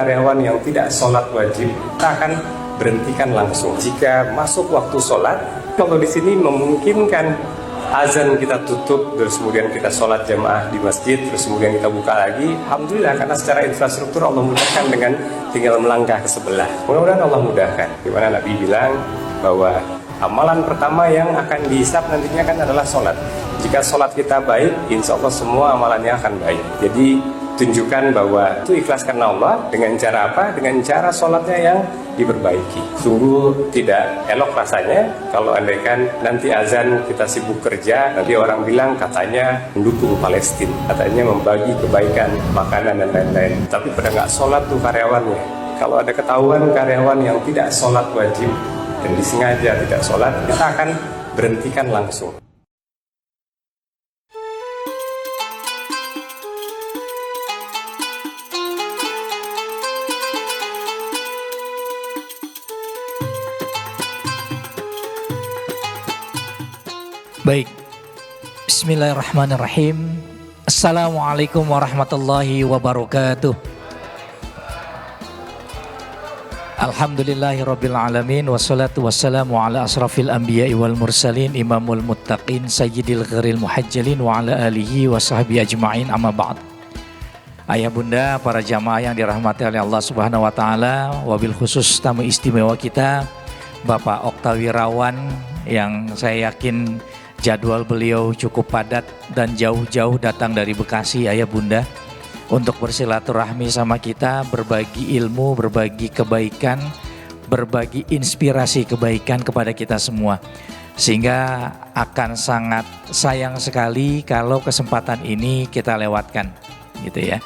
Karyawan yang tidak sholat wajib, kita akan berhentikan langsung. Jika masuk waktu sholat, kalau di sini memungkinkan azan kita tutup, terus kemudian kita sholat jamaah di masjid, terus kemudian kita buka lagi. Alhamdulillah, karena secara infrastruktur Allah mudahkan dengan tinggal melangkah ke sebelah. Mudah-mudahan Allah mudahkan. Dimana Nabi bilang bahwa amalan pertama yang akan dihisab nantinya kan adalah sholat. Jika sholat kita baik, insya Allah semua amalannya akan baik. Jadi tunjukkan bahwa itu ikhlas karena Allah. Dengan cara apa? Dengan cara sholatnya yang diperbaiki. Sungguh tidak elok rasanya kalau andaikan nanti azan kita sibuk kerja, nanti orang bilang katanya mendukung Palestina, katanya membagi kebaikan, makanan dan lain-lain. Tapi pada nggak sholat tuh karyawannya. Kalau ada ketahuan karyawan yang tidak sholat wajib dan disengaja tidak sholat, kita akan berhentikan langsung. Baik, bismillahirrahmanirrahim. Assalamualaikum warahmatullahi wabarakatuh. Alhamdulillahirabbil alamin, wassalatu wassalamu ala asrafil anbiya'i wal mursalin, imamul muttaqin, sayyidil ghairil muhajjalin, wa ala alihi wa sahbihi ajma'in, amma ba'd. Ayah bunda, para jamaah yang dirahmati oleh Allah Subhanahu wa taala, wabil khusus tamu istimewa kita Bapak Oktawirawan, yang saya yakin jadwal beliau cukup padat dan jauh-jauh datang dari Bekasi, ayah bunda, untuk bersilaturahmi sama kita, berbagi ilmu, berbagi kebaikan, berbagi inspirasi kebaikan kepada kita semua. Sehingga akan sangat sayang sekali kalau kesempatan ini kita lewatkan, gitu ya.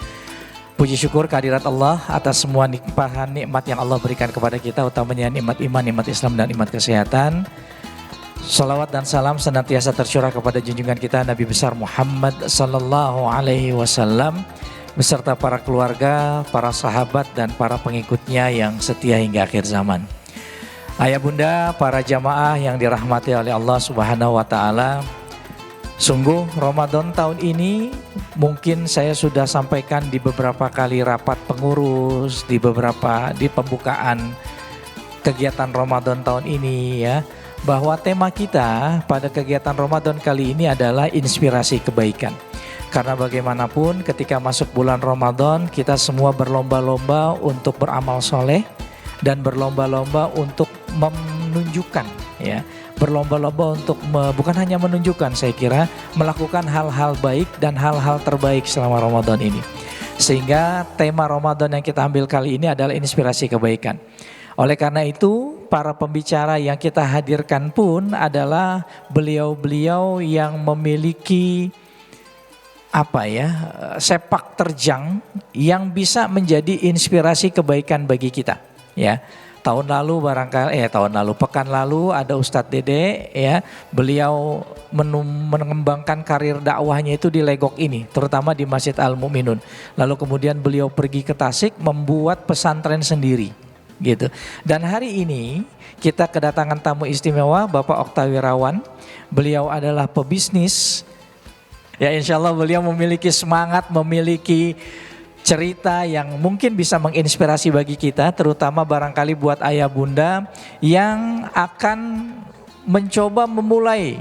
Puji syukur kehadirat Allah atas semua nikmat yang Allah berikan kepada kita, utamanya nikmat iman, nikmat Islam, dan nikmat kesehatan. Salawat dan salam senantiasa tercurah kepada junjungan kita Nabi besar Muhammad sallallahu alaihi wasallam beserta para keluarga, para sahabat dan para pengikutnya yang setia hingga akhir zaman. Ayah bunda, para jamaah yang dirahmati oleh Allah Subhanahu wa taala, sungguh Ramadan tahun ini mungkin saya sudah sampaikan di beberapa kali rapat pengurus, di pembukaan kegiatan Ramadan tahun ini ya, bahwa tema kita pada kegiatan Ramadan kali ini adalah inspirasi kebaikan. Karena bagaimanapun ketika masuk bulan Ramadan, kita semua berlomba-lomba untuk beramal soleh dan berlomba-lomba untuk menunjukkan ya, berlomba-lomba untuk bukan hanya menunjukkan, saya kira melakukan hal-hal baik dan hal-hal terbaik selama Ramadan ini. Sehingga tema Ramadan yang kita ambil kali ini adalah inspirasi kebaikan. Oleh karena itu, para pembicara yang kita hadirkan pun adalah beliau-beliau yang memiliki sepak terjang yang bisa menjadi inspirasi kebaikan bagi kita. Ya, pekan lalu ada Ustadz Dede, ya, beliau mengembangkan karir dakwahnya itu di Legok ini, terutama di Masjid Al Mu'minun. Lalu kemudian beliau pergi ke Tasik membuat pesantren sendiri. Gitu. Dan hari ini kita kedatangan tamu istimewa Bapak Oktawirawan. Beliau adalah pebisnis. Ya, insya Allah beliau memiliki semangat, memiliki cerita yang mungkin bisa menginspirasi bagi kita, terutama barangkali buat ayah bunda yang akan mencoba memulai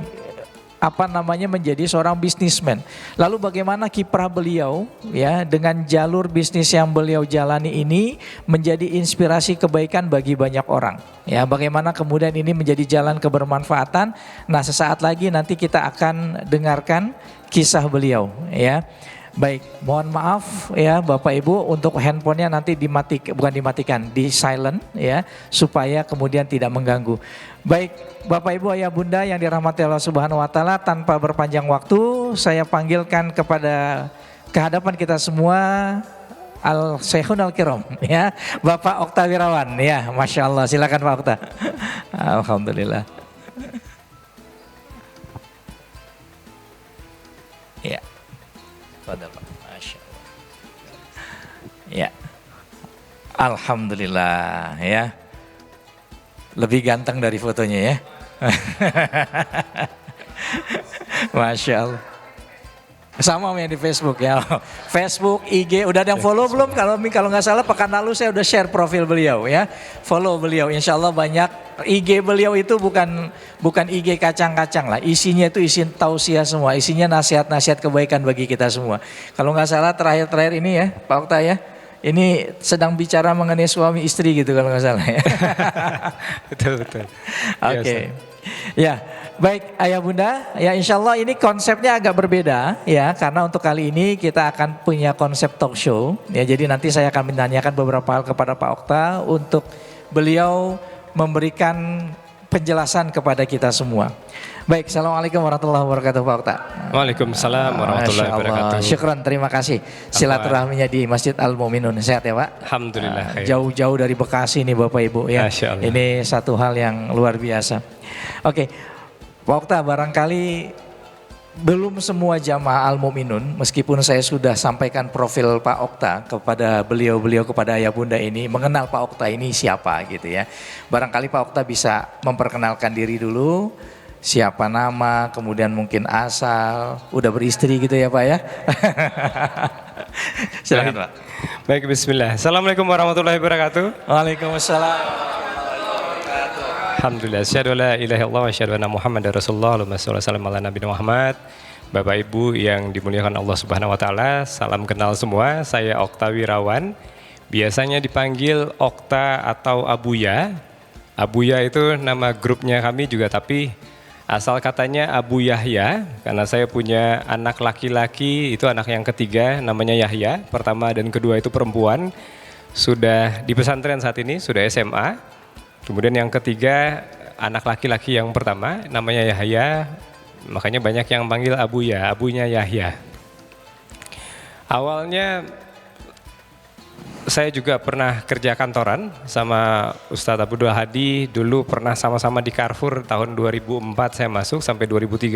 menjadi seorang bisnismen. Lalu bagaimana kiprah beliau ya dengan jalur bisnis yang beliau jalani ini menjadi inspirasi kebaikan bagi banyak orang. Ya, bagaimana kemudian ini menjadi jalan kebermanfaatan. Nah, sesaat lagi nanti kita akan dengarkan kisah beliau ya. Baik, mohon maaf ya Bapak Ibu untuk handphonenya nanti di silent ya, supaya kemudian tidak mengganggu. Baik, Bapak Ibu ayah bunda yang dirahmati Allah Subhanahu wa taala, tanpa berpanjang waktu saya panggilkan ke hadapan kita semua Al-Syekhun Al-Kiram ya, Bapak Oktawirawan ya, Masya Allah, silakan Pak Okta. Alhamdulillah. Ya. Masya Allah. Ya, alhamdulillah ya. Lebih ganteng dari fotonya ya. Masya Allah. Sama yang di Facebook ya. Facebook, IG, udah ada yang follow belum? Kalau nggak salah pekan lalu saya udah share profil beliau ya. Follow beliau, insya Allah banyak. IG beliau itu bukan IG kacang-kacang lah. Isinya itu isi tausiah semua. Isinya nasihat-nasihat kebaikan bagi kita semua. Kalau nggak salah terakhir ini ya, Pak Okta ya. Ini sedang bicara mengenai suami istri gitu kalau nggak salah ya. Betul. Oke. Ya, baik ayah bunda, ya insya Allah ini konsepnya agak berbeda ya, karena untuk kali ini kita akan punya konsep talk show ya, jadi nanti saya akan menanyakan beberapa hal kepada Pak Okta untuk beliau memberikan penjelasan kepada kita semua. Baik, Assalamualaikum warahmatullahi wabarakatuh Pak Okta. Waalaikumsalam warahmatullahi wabarakatuh. Syukran, terima kasih silaturahminya di Masjid Al Muminun. Sehat ya Pak? Alhamdulillah. Jauh-jauh dari Bekasi nih Bapak Ibu ya. Masya Allah. Ini satu hal yang luar biasa. Oke, Pak Okta, barangkali belum semua jamaah Al Muminun, meskipun saya sudah sampaikan profil Pak Okta kepada beliau-beliau, kepada ayah bunda ini, mengenal Pak Okta ini siapa gitu ya. Barangkali Pak Okta bisa memperkenalkan diri dulu, siapa nama, kemudian mungkin asal, udah beristri gitu ya Pak ya. Silakan Pak. Baik, bismillah. Assalamualaikum warahmatullahi wabarakatuh. Waalaikumsalam. Alhamdulillah, asyhadu alla ilaha illallah wa asyhadu anna Muhammadar Rasulullah. Allahumma shalli wa sallim ala nabiyina Muhammad. Bapak Ibu yang dimuliakan Allah Subhanahu wa taala, salam kenal semua. Saya Okta Wirawan. Biasanya dipanggil Okta atau Abuya. Abuya itu nama grupnya kami juga, tapi asal katanya Abu Yahya karena saya punya anak laki-laki, itu anak yang ketiga namanya Yahya. Pertama dan kedua itu perempuan. Sudah di pesantren saat ini, sudah SMA. Kemudian yang ketiga anak laki-laki yang pertama namanya Yahya, makanya banyak yang panggil Abuya, abunya Yahya. Awalnya saya juga pernah kerja kantoran sama Ustadz Abdul Hadi, dulu pernah sama-sama di Carrefour tahun 2004 saya masuk sampai 2013.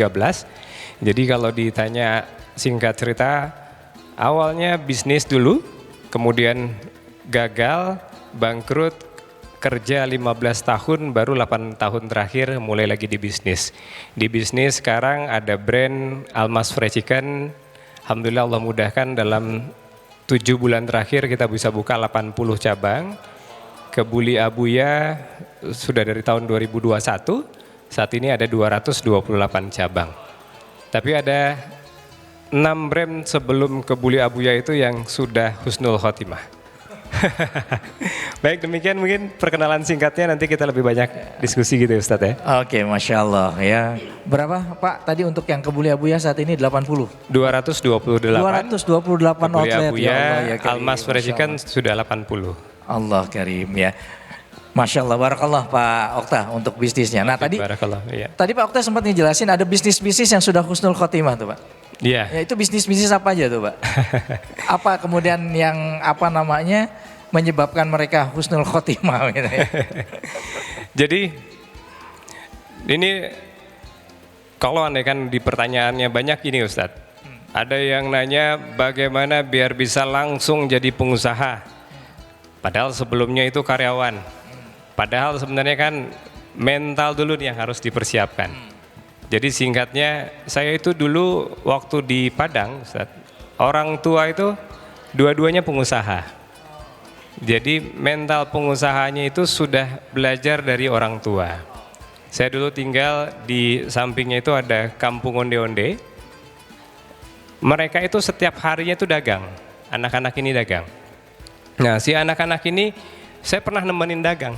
Jadi kalau ditanya singkat cerita, awalnya bisnis dulu, kemudian gagal, bangkrut, kerja 15 tahun, baru 8 tahun terakhir mulai lagi di bisnis. Di bisnis sekarang ada brand Almas Fried Chicken. Alhamdulillah Allah mudahkan dalam 7 bulan terakhir kita bisa buka 80 cabang. Kebuli Abuya sudah dari tahun 2021, saat ini ada 228 cabang. Tapi ada 6 brand sebelum Kebuli Abuya itu yang sudah husnul khotimah. Baik, demikian mungkin perkenalan singkatnya, nanti kita lebih banyak diskusi gitu ya Ustadz ya. Oke, Masya Allah ya. Berapa Pak tadi untuk yang Kebuli Abuya saat ini 80? 228. 228 Kebuli outlet Abuya, ya Allah ya Karim. Almas Fried Chicken sudah 80. Allah Karim ya. Masya Allah, barakallah Pak Okta untuk bisnisnya. Nah Barakallah, iya. tadi Pak Okta sempat ngejelasin ada bisnis-bisnis yang sudah husnul khotimah tuh Pak. Iya. Ya itu bisnis-bisnis apa aja tuh Pak? Apa kemudian yang apa namanya menyebabkan mereka husnul khotimah gitu ya? Jadi ini kalau andai kan di pertanyaannya banyak ini Ustadz. Ada yang nanya bagaimana biar bisa langsung jadi pengusaha. Padahal sebelumnya itu karyawan. Padahal sebenarnya kan mental dulu nih yang harus dipersiapkan. Jadi singkatnya, saya itu dulu waktu di Padang, Ustaz, orang tua itu dua-duanya pengusaha. Jadi mental pengusahanya itu sudah belajar dari orang tua. Saya dulu tinggal di sampingnya itu ada kampung onde-onde. Mereka itu setiap harinya itu dagang, anak-anak ini dagang. Nah si anak-anak ini saya pernah nemenin dagang.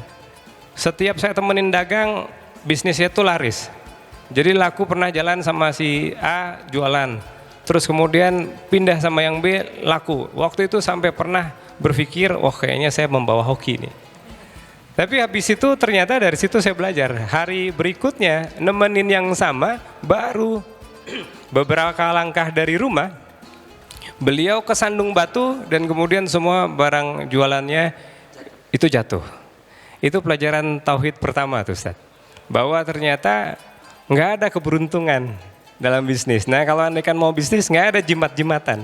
Setiap saya temenin dagang, bisnisnya itu laris. Jadi laku, pernah jalan sama si A jualan, terus kemudian pindah sama yang B laku. Waktu itu sampai pernah berpikir, wah kayaknya saya membawa hoki nih. Tapi habis itu ternyata dari situ saya belajar. Hari berikutnya nemenin yang sama, baru beberapa langkah dari rumah, beliau kesandung batu dan kemudian semua barang jualannya itu jatuh. Itu pelajaran tauhid pertama tuh Ustaz. Bahwa ternyata nggak ada keberuntungan dalam bisnis. Nah kalau anda kan mau bisnis nggak ada jimat-jimatan.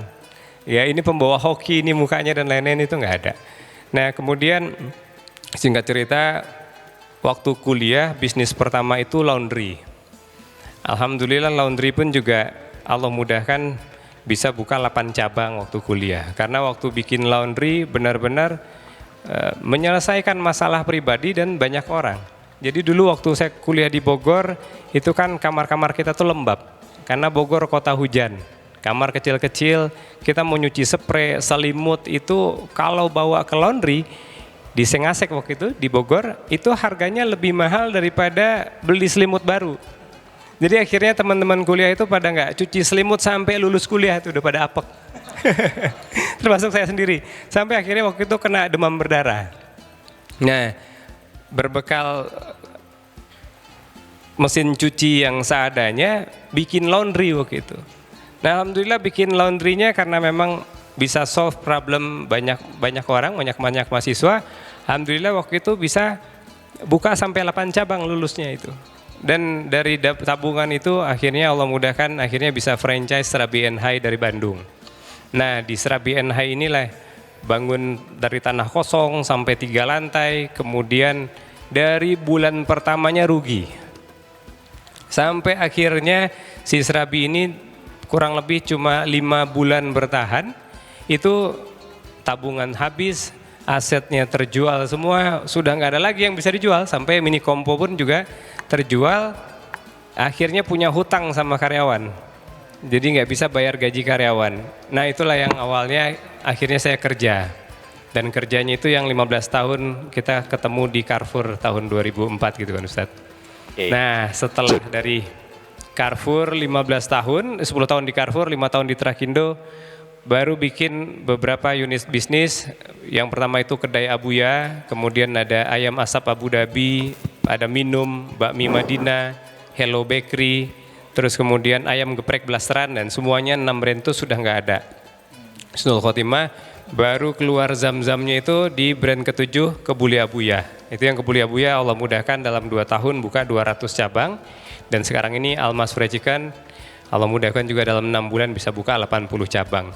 Ya ini pembawa hoki, ini mukanya dan lain-lain itu nggak ada. Nah kemudian singkat cerita, waktu kuliah bisnis pertama itu laundry. Alhamdulillah laundry pun juga Allah mudahkan, bisa buka 8 cabang waktu kuliah. Karena waktu bikin laundry benar-benar menyelesaikan masalah pribadi dan banyak orang. Jadi dulu waktu saya kuliah di Bogor, itu kan kamar-kamar kita tuh lembab. Karena Bogor kota hujan. Kamar kecil-kecil, kita mau nyuci spray, selimut itu kalau bawa ke laundry, di Sengasek waktu itu, di Bogor, itu harganya lebih mahal daripada beli selimut baru. Jadi akhirnya teman-teman kuliah itu pada nggak cuci selimut sampai lulus kuliah, itu udah pada apek. Termasuk saya sendiri. Sampai akhirnya waktu itu kena demam berdarah. Nah, berbekal mesin cuci yang seadanya, bikin laundry waktu itu. Nah, alhamdulillah bikin laundrynya karena memang bisa solve problem banyak orang, banyak mahasiswa. Alhamdulillah waktu itu bisa buka sampai 8 cabang lulusnya itu. Dan dari tabungan itu akhirnya Allah mudahkan, akhirnya bisa franchise Serabi Enhai dari Bandung. Nah, di Serabi Enhai inilah bangun dari tanah kosong sampai 3 lantai, kemudian dari bulan pertamanya rugi. Sampai akhirnya si Serabi ini kurang lebih cuma 5 bulan bertahan, itu tabungan habis, asetnya terjual semua, sudah nggak ada lagi yang bisa dijual, sampai mini kompo pun juga terjual, akhirnya punya hutang sama karyawan. Jadi nggak bisa bayar gaji karyawan. Nah itulah yang awalnya akhirnya saya kerja. Dan kerjanya itu yang 15 tahun kita ketemu di Carrefour tahun 2004 gitu kan Ustadz. Okay. Nah setelah dari Carrefour 15 tahun, 10 tahun di Carrefour, 5 tahun di Trakindo, baru bikin beberapa unit bisnis. Yang pertama itu kedai Abuya, kemudian ada ayam asap Abu Dhabi, ada minum, bakmi Madinah, Hello Bakery, terus kemudian ayam geprek blasteran, dan semuanya 6 brand itu sudah nggak ada. Husnul Khotimah baru keluar zam-zamnya itu di brand ke-7 Kebuli Abuya. Itu yang Kebuli Abuya Allah mudahkan dalam 2 tahun buka 200 cabang, dan sekarang ini Almas Fried Chicken Allah mudahkan juga dalam 6 bulan bisa buka 80 cabang.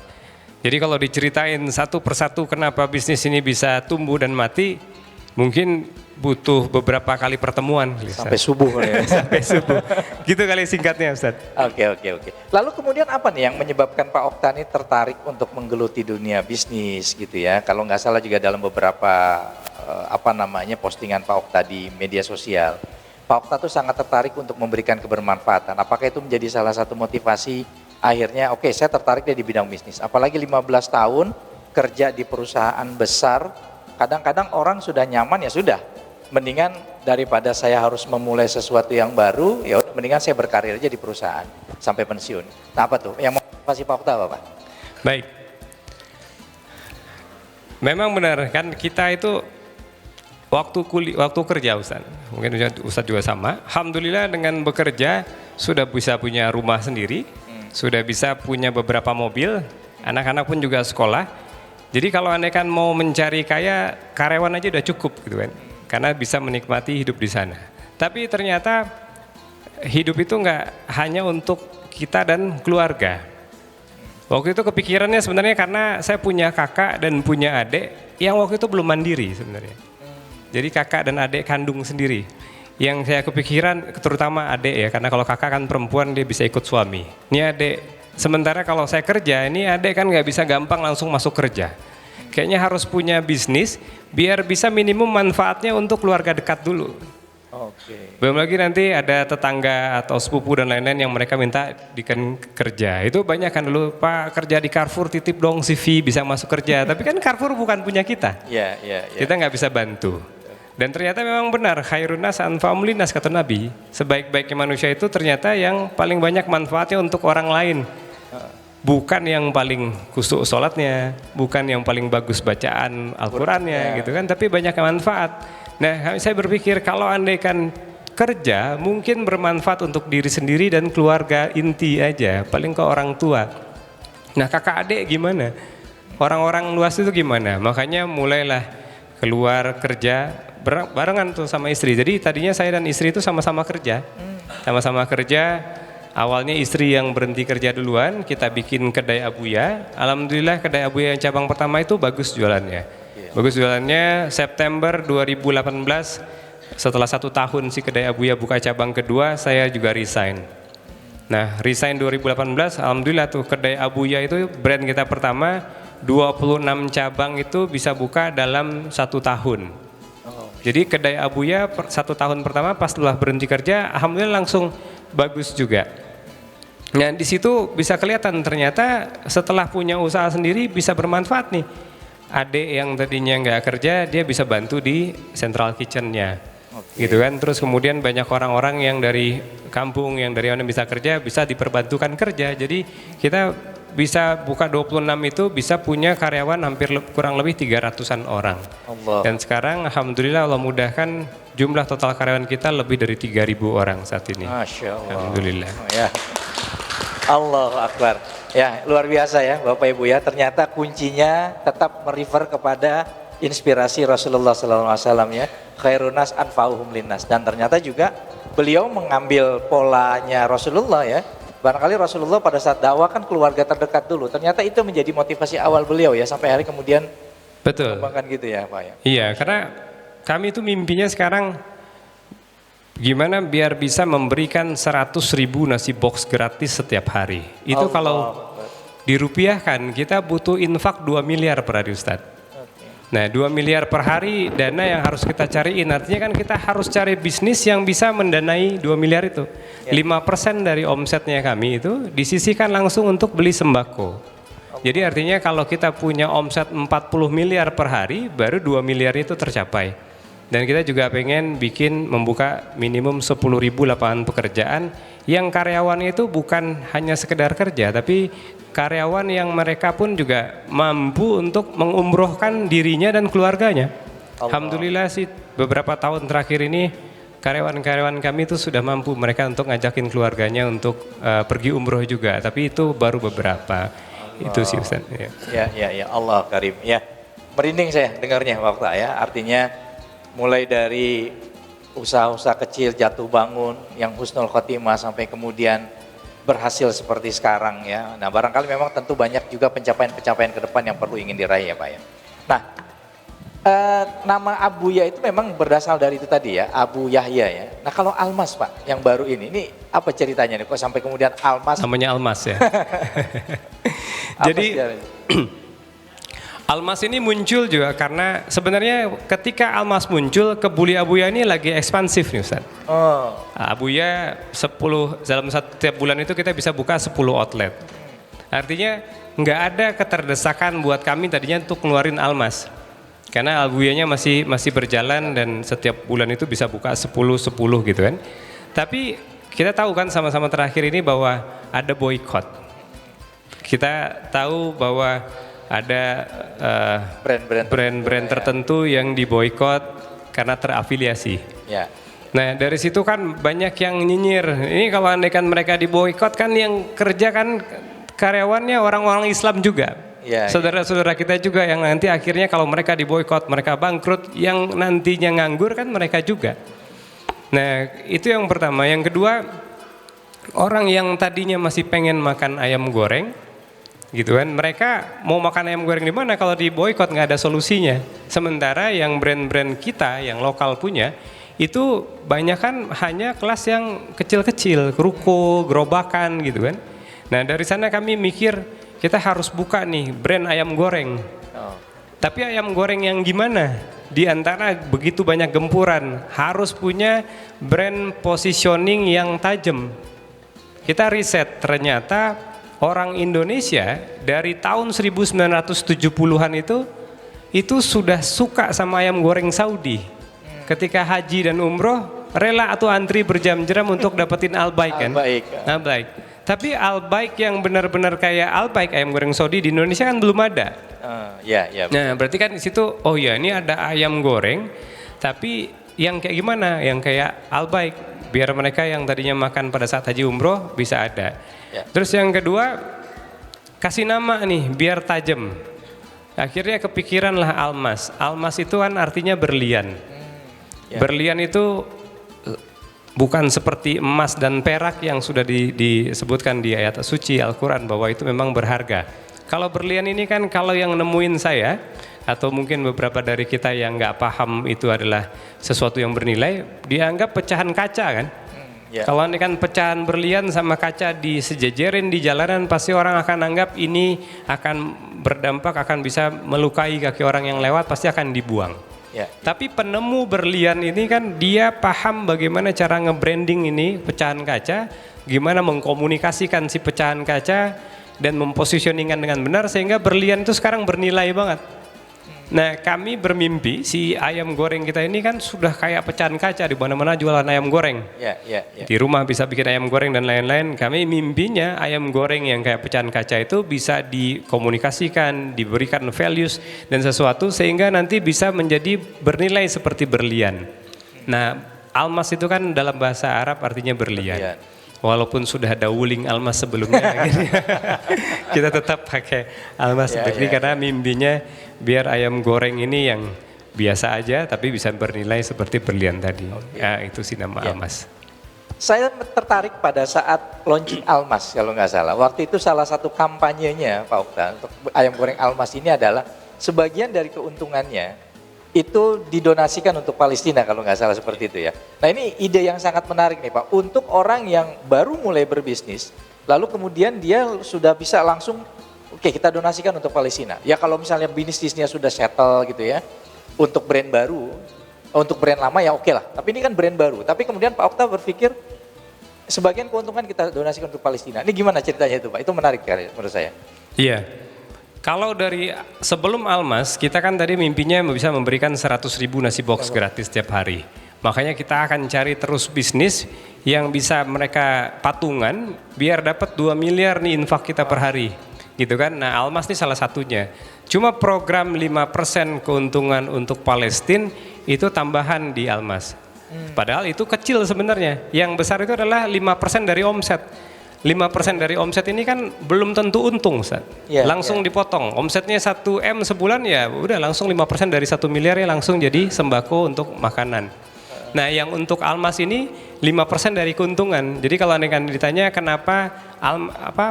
Jadi kalau diceritain satu persatu kenapa bisnis ini bisa tumbuh dan mati, mungkin butuh beberapa kali pertemuan. Sampai subuh ya. Sampai subuh. Gitu kali singkatnya Ustaz. Oke. Lalu kemudian apa nih yang menyebabkan Pak Okta ini tertarik untuk menggeluti dunia bisnis gitu ya? Kalau nggak salah juga dalam beberapa postingan Pak Okta di media sosial, Pak Okta tuh sangat tertarik untuk memberikan kebermanfaatan. Apakah itu menjadi salah satu motivasi akhirnya oke, saya tertarik di bidang bisnis. Apalagi 15 tahun kerja di perusahaan besar, kadang-kadang orang sudah nyaman ya sudah. Mendingan daripada saya harus memulai sesuatu yang baru, ya mendingan saya berkarir aja di perusahaan sampai pensiun. Nah apa tuh yang motivasi Pak Okta apa Pak? Baik. Memang benar kan kita itu waktu kerja Ustaz, mungkin Ustaz juga sama. Alhamdulillah dengan bekerja sudah bisa punya rumah sendiri, sudah bisa punya beberapa mobil, anak-anak pun juga sekolah. Jadi kalau Anda kan mau mencari kaya, karyawan aja udah cukup gitu kan. Karena bisa menikmati hidup di sana. Tapi ternyata hidup itu nggak hanya untuk kita dan keluarga. Waktu itu kepikirannya sebenarnya karena saya punya kakak dan punya adik yang waktu itu belum mandiri sebenarnya. Jadi kakak dan adik kandung sendiri. Yang saya kepikiran terutama adik ya, karena kalau kakak kan perempuan dia bisa ikut suami. Ini adik. Sementara kalau saya kerja, ini adik kan nggak bisa gampang langsung masuk kerja. Kayaknya harus punya bisnis biar bisa minimum manfaatnya untuk keluarga dekat dulu. Oke. Belum lagi nanti ada tetangga atau sepupu dan lain-lain yang mereka minta kerja. Itu banyak kan dulu, Pak kerja di Carrefour titip dong CV bisa masuk kerja. Tapi kan Carrefour bukan punya kita. Iya. Kita nggak bisa bantu. Dan ternyata memang benar, khairun nas anfa'uhum linnas kata Nabi. Sebaik-baiknya manusia itu ternyata yang paling banyak manfaatnya untuk orang lain. Bukan yang paling khusyuk sholatnya, bukan yang paling bagus bacaan Al-Qurannya gitu kan, tapi banyak manfaat. Nah saya berpikir kalau andai kan kerja mungkin bermanfaat untuk diri sendiri dan keluarga inti aja, paling ke orang tua. Nah kakak adik gimana? Orang-orang luas itu gimana? Makanya mulailah keluar kerja barengan tuh sama istri. Jadi tadinya saya dan istri itu sama-sama kerja. Sama-sama kerja. Awalnya istri yang berhenti kerja duluan, kita bikin kedai Abuya. Alhamdulillah kedai Abuya yang cabang pertama itu bagus jualannya. Bagus jualannya. September 2018 setelah 1 tahun si kedai Abuya buka cabang kedua, saya juga resign. Nah, resign 2018, alhamdulillah tuh kedai Abuya itu brand kita pertama, 26 cabang itu bisa buka dalam 1 tahun. Jadi kedai Abuya 1 tahun pertama pas setelah berhenti kerja, alhamdulillah langsung bagus juga. Nah di situ bisa kelihatan ternyata setelah punya usaha sendiri bisa bermanfaat nih. Adik yang tadinya nggak kerja dia bisa bantu di central kitchennya, gitu kan. Terus kemudian banyak orang-orang yang dari kampung yang dari mana bisa kerja bisa diperbantukan kerja. Jadi kita bisa buka 26 itu bisa punya karyawan hampir kurang lebih 300-an orang. Allah. Dan sekarang alhamdulillah Allah mudahkan jumlah total karyawan kita lebih dari 3.000 orang saat ini. Masya Allah. Alhamdulillah. Ya. Allahu Akbar. Ya, luar biasa ya Bapak Ibu ya. Ternyata kuncinya tetap merefer kepada inspirasi Rasulullah SAW ya. Khairunas anfa'uhum linnas. Dan ternyata juga beliau mengambil polanya Rasulullah ya. Barangkali Rasulullah pada saat dakwah kan keluarga terdekat dulu. Ternyata itu menjadi motivasi awal beliau ya. Sampai hari kemudian betul. mengembangkan gitu ya Pak ya. Iya, karena kami itu mimpinya sekarang gimana biar bisa memberikan 100.000 nasi box gratis setiap hari. Itu Allah. kalau dirupiahkan kita butuh infak 2 miliar per hari Ustadz. Nah 2 miliar per hari dana yang harus kita cariin, artinya kan kita harus cari bisnis yang bisa mendanai 2 miliar itu. 5% dari omsetnya kami itu disisihkan langsung untuk beli sembako. Jadi artinya kalau kita punya omset 40 miliar per hari baru 2 miliar itu tercapai. Dan kita juga pengen membuka minimum 10.000 lapangan pekerjaan yang karyawannya itu bukan hanya sekedar kerja tapi karyawan yang mereka pun juga mampu untuk mengumrohkan dirinya dan keluarganya. Alhamdulillah sih beberapa tahun terakhir ini karyawan-karyawan kami itu sudah mampu mereka untuk ngajakin keluarganya untuk pergi umroh juga. Tapi itu baru beberapa. Itu sih Ustaz. Ya Allah Karim. Ya, merinding saya dengarnya waktu ya. Artinya mulai dari usaha-usaha kecil jatuh bangun yang husnul khotimah sampai kemudian berhasil seperti sekarang ya. Nah barangkali memang tentu banyak juga pencapaian-pencapaian ke depan yang perlu ingin diraih ya Pak ya. Nah nama Abuya itu memang berasal dari itu tadi ya, Abu Yahya ya. Nah kalau Almas Pak yang baru ini apa ceritanya nih kok sampai kemudian Almas? Namanya Almas ya. Jadi Almas ini muncul juga karena sebenarnya ketika Almas muncul, Kebuli Abuya ini lagi ekspansif nih Ustaz. Abuya 10 dalam setiap bulan itu kita bisa buka 10 outlet. Artinya nggak ada keterdesakan buat kami tadinya untuk ngeluarin Almas. Karena Abuyanya masih berjalan dan setiap bulan itu bisa buka 10 gitu kan. Tapi kita tahu kan sama-sama terakhir ini bahwa ada boykot. Kita tahu bahwa ada brand-brand tertentu yang diboykot karena terafiliasi. Ya. Nah dari situ kan banyak yang nyinyir. Ini kalau andaikan mereka diboykot kan yang kerja kan karyawannya orang-orang Islam juga. Ya, saudara-saudara kita juga yang nanti akhirnya kalau mereka diboykot mereka bangkrut, yang nantinya nganggur kan mereka juga. Nah itu yang pertama. Yang kedua, orang yang tadinya masih pengen makan ayam goreng gitu kan, mereka mau makan ayam goreng di mana kalau di boykot nggak ada solusinya. Sementara yang brand-brand kita yang lokal punya itu banyak kan hanya kelas yang kecil-kecil, ruko, gerobakan gitu kan. Nah dari sana kami mikir kita harus buka nih brand ayam goreng. Tapi ayam goreng yang gimana? Di antara begitu banyak gempuran harus punya brand positioning yang tajam. Kita riset ternyata orang Indonesia dari tahun 1970-an itu sudah suka sama ayam goreng Saudi. Ketika haji dan umroh rela atau antri berjam-jam untuk dapetin Al-Baik kan? Al-Baik. Tapi Al-Baik yang benar-benar kayak Al-Baik ayam goreng Saudi di Indonesia kan belum ada. Nah, berarti kan di situ oh ya ini ada ayam goreng tapi yang kayak gimana? Yang kayak Al-Baik biar mereka yang tadinya makan pada saat haji umroh bisa ada. Terus yang kedua kasih nama nih biar tajam. Akhirnya kepikiranlah Almas. Almas itu kan artinya berlian. Berlian itu bukan seperti emas dan perak yang sudah disebutkan di ayat suci Al-Quran bahwa itu memang berharga. Kalau berlian ini kan kalau yang nemuin saya atau mungkin beberapa dari kita yang nggak paham itu adalah sesuatu yang bernilai, dianggap pecahan kaca kan. Ya. Kalau ini kan pecahan berlian sama kaca disejajarin di jalanan, pasti orang akan anggap ini akan berdampak, akan bisa melukai kaki orang yang lewat, pasti akan dibuang. Ya. Tapi penemu berlian ini kan dia paham bagaimana cara nge-branding ini pecahan kaca, gimana mengkomunikasikan si pecahan kaca dan mempositioningkan dengan benar sehingga berlian itu sekarang bernilai banget. Nah, kami bermimpi si ayam goreng kita ini kan sudah kayak pecahan kaca, di mana-mana jualan ayam goreng. Ya. Di rumah bisa bikin ayam goreng dan lain-lain. Kami mimpinya ayam goreng yang kayak pecahan kaca itu bisa dikomunikasikan, diberikan values dan sesuatu sehingga nanti bisa menjadi bernilai seperti berlian. Nah, almas itu kan dalam bahasa Arab artinya berlian. Walaupun sudah ada wuling almas sebelumnya, kita tetap pakai almas seperti ini karena mimpinya biar ayam goreng ini yang biasa aja tapi bisa bernilai seperti berlian tadi. Ya, itu sih nama almas. Saya tertarik pada saat launching almas kalau nggak salah. Waktu itu salah satu kampanyenya Pak Okta untuk ayam goreng almas ini adalah sebagian dari keuntungannya itu didonasikan untuk Palestina kalau nggak salah seperti itu ya. Nah ini ide yang sangat menarik nih Pak, untuk orang yang baru mulai berbisnis, lalu kemudian dia sudah bisa langsung, oke, kita donasikan untuk Palestina. Ya kalau misalnya bisnisnya sudah settle gitu ya, untuk brand baru, untuk brand lama ya oke lah. Tapi ini kan brand baru, tapi kemudian Pak Okta berpikir, sebagian keuntungan kita donasikan untuk Palestina. Ini gimana ceritanya itu Pak? Itu menarik kali menurut saya. Iya. Kalau dari sebelum almas, kita kan tadi mimpinya bisa memberikan 100.000 nasi box gratis setiap hari. Makanya kita akan cari terus bisnis yang bisa mereka patungan biar dapat 2 miliar nih infak kita per hari. Gitu kan? Nah, almas ini salah satunya. Cuma program 5% keuntungan untuk Palestina itu tambahan di almas. Padahal itu kecil sebenarnya. Yang besar itu adalah 5% dari omset. 5% dari omset ini kan belum tentu untung, Ustaz. Langsung dipotong. Omsetnya 1M sebulan ya udah langsung 5% dari 1 miliar ya langsung jadi sembako untuk makanan. Nah, yang untuk almas ini 5% dari keuntungan. Jadi kalau akan ditanya kenapa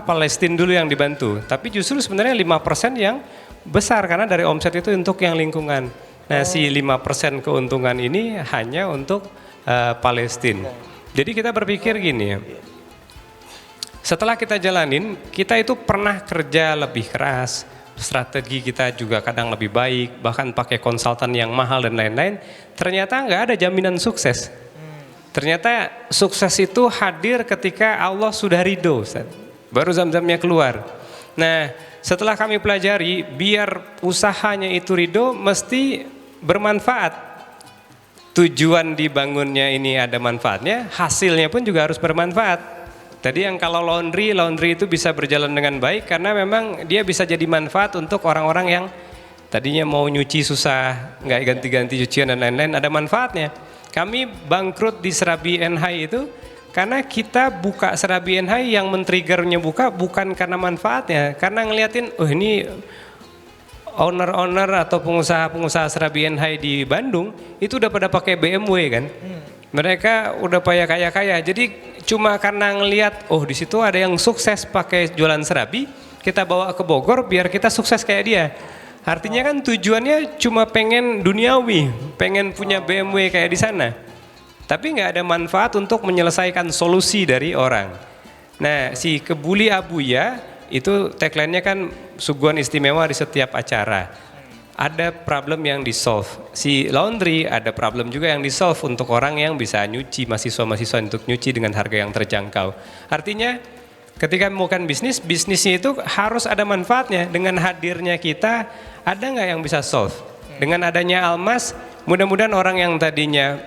Palestina dulu yang dibantu, tapi justru sebenarnya 5% yang besar karena dari omset itu untuk yang lingkungan. Nah, si 5% keuntungan ini hanya untuk Palestina. Jadi kita berpikir gini ya. Setelah kita jalanin, kita itu pernah kerja lebih keras, strategi kita juga kadang lebih baik, bahkan pakai konsultan yang mahal dan lain-lain. Ternyata nggak ada jaminan sukses. Ternyata sukses itu hadir ketika Allah sudah ridho, Ustaz. Baru zam-zamnya keluar. Nah, setelah kami pelajari, biar usahanya itu ridho, mesti bermanfaat. Tujuan dibangunnya ini ada manfaatnya, hasilnya pun juga harus bermanfaat. Tadi yang kalau laundry itu bisa berjalan dengan baik karena memang dia bisa jadi manfaat untuk orang-orang yang tadinya mau nyuci susah, nggak ganti-ganti cucian dan lain-lain, ada manfaatnya. Kami bangkrut di Serabi NH itu karena kita buka Serabi NH yang men-triggernya buka bukan karena manfaatnya, karena ngeliatin, oh ini owner-owner atau pengusaha-pengusaha Serabi NH di Bandung itu udah pada pakai BMW kan. Mereka udah kaya-kaya, jadi cuma karena ngelihat, oh di situ ada yang sukses pakai jualan serabi, kita bawa ke Bogor biar kita sukses kayak dia. Artinya kan tujuannya cuma pengen duniawi, pengen punya BMW kayak di sana. Tapi nggak ada manfaat untuk menyelesaikan solusi dari orang. Nah, si Kebuli Abuya itu tagline-nya kan suguhan istimewa di setiap acara. Ada problem yang di-solve. Si laundry ada problem juga yang di-solve untuk orang yang bisa nyuci, mahasiswa-mahasiswa untuk nyuci dengan harga yang terjangkau. Artinya ketika melakukan bisnisnya itu harus ada manfaatnya. Dengan hadirnya kita, ada nggak yang bisa solve? Dengan adanya almas, mudah-mudahan orang yang tadinya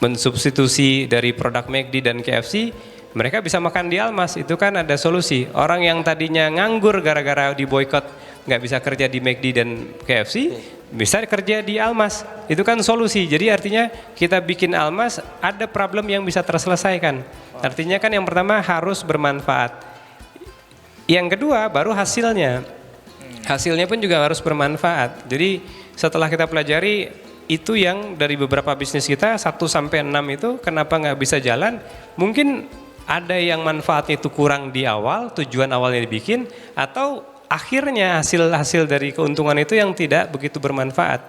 mensubstitusi dari produk McD dan KFC, mereka bisa makan di almas. Itu kan ada solusi. Orang yang tadinya nganggur gara-gara diboykot, nggak bisa kerja di McD dan KFC, bisa kerja di almas. Itu kan solusi. Jadi artinya kita bikin almas, ada problem yang bisa terselesaikan. Artinya kan yang pertama harus bermanfaat. Yang kedua baru hasilnya. Hasilnya pun juga harus bermanfaat. Jadi setelah kita pelajari itu yang dari beberapa bisnis kita 1-6 itu kenapa nggak bisa jalan? Mungkin ada yang manfaatnya itu kurang di awal, tujuan awalnya dibikin, atau akhirnya hasil dari keuntungan itu yang tidak begitu bermanfaat.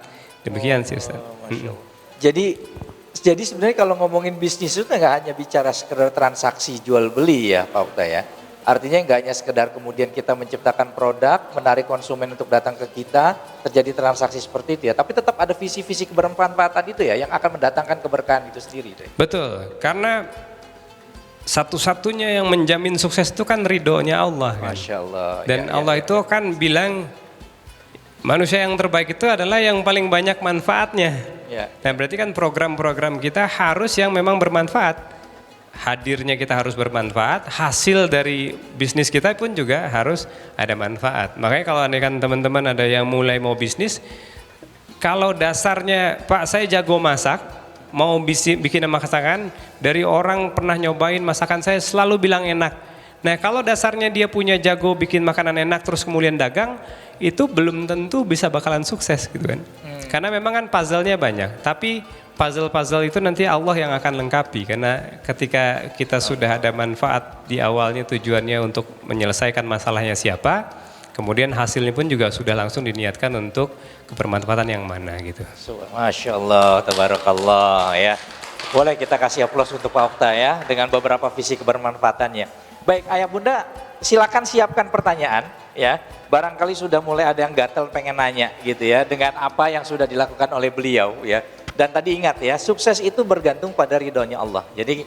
Demikian sih Ustaz. Jadi Jadi sebenarnya kalau ngomongin bisnis itu nggak hanya bicara sekedar transaksi jual beli ya Pak Okta ya. Artinya nggak hanya sekedar kemudian kita menciptakan produk, menarik konsumen untuk datang ke kita, terjadi transaksi seperti itu ya. Tapi tetap ada visi-visi kebermanfaatan itu ya yang akan mendatangkan keberkahan itu sendiri. Deh. Betul, karena satu-satunya yang menjamin sukses itu kan ridhonya Allah. Kan? Masya Allah. Dan Allah itu kan bilang manusia yang terbaik itu adalah yang paling banyak manfaatnya. Ya. Nah berarti kan program-program kita harus yang memang bermanfaat. Hadirnya kita harus bermanfaat, hasil dari bisnis kita pun juga harus ada manfaat. Makanya kalau kan teman-teman ada yang mulai mau bisnis, kalau dasarnya Pak saya jago masak, mau bikin masakan, dari orang pernah nyobain masakan saya selalu bilang enak. Nah kalau dasarnya dia punya jago bikin makanan enak terus kemudian dagang, itu belum tentu bisa bakalan sukses gitu kan. Karena memang kan puzzle-nya banyak, tapi puzzle-puzzle itu nanti Allah yang akan lengkapi. Karena ketika kita sudah ada manfaat di awalnya tujuannya untuk menyelesaikan masalahnya siapa, kemudian hasilnya pun juga sudah langsung diniatkan untuk kebermanfaatan yang mana gitu. Masya Allah, tabarakallah ya. Boleh kita kasih aplaus untuk Pak Okta ya dengan beberapa visi kebermanfaatannya. Baik ayah bunda, silakan siapkan pertanyaan ya. Barangkali sudah mulai ada yang gatel pengen nanya gitu ya dengan apa yang sudah dilakukan oleh beliau ya. Dan tadi ingat ya, sukses itu bergantung pada ridhonya Allah. Jadi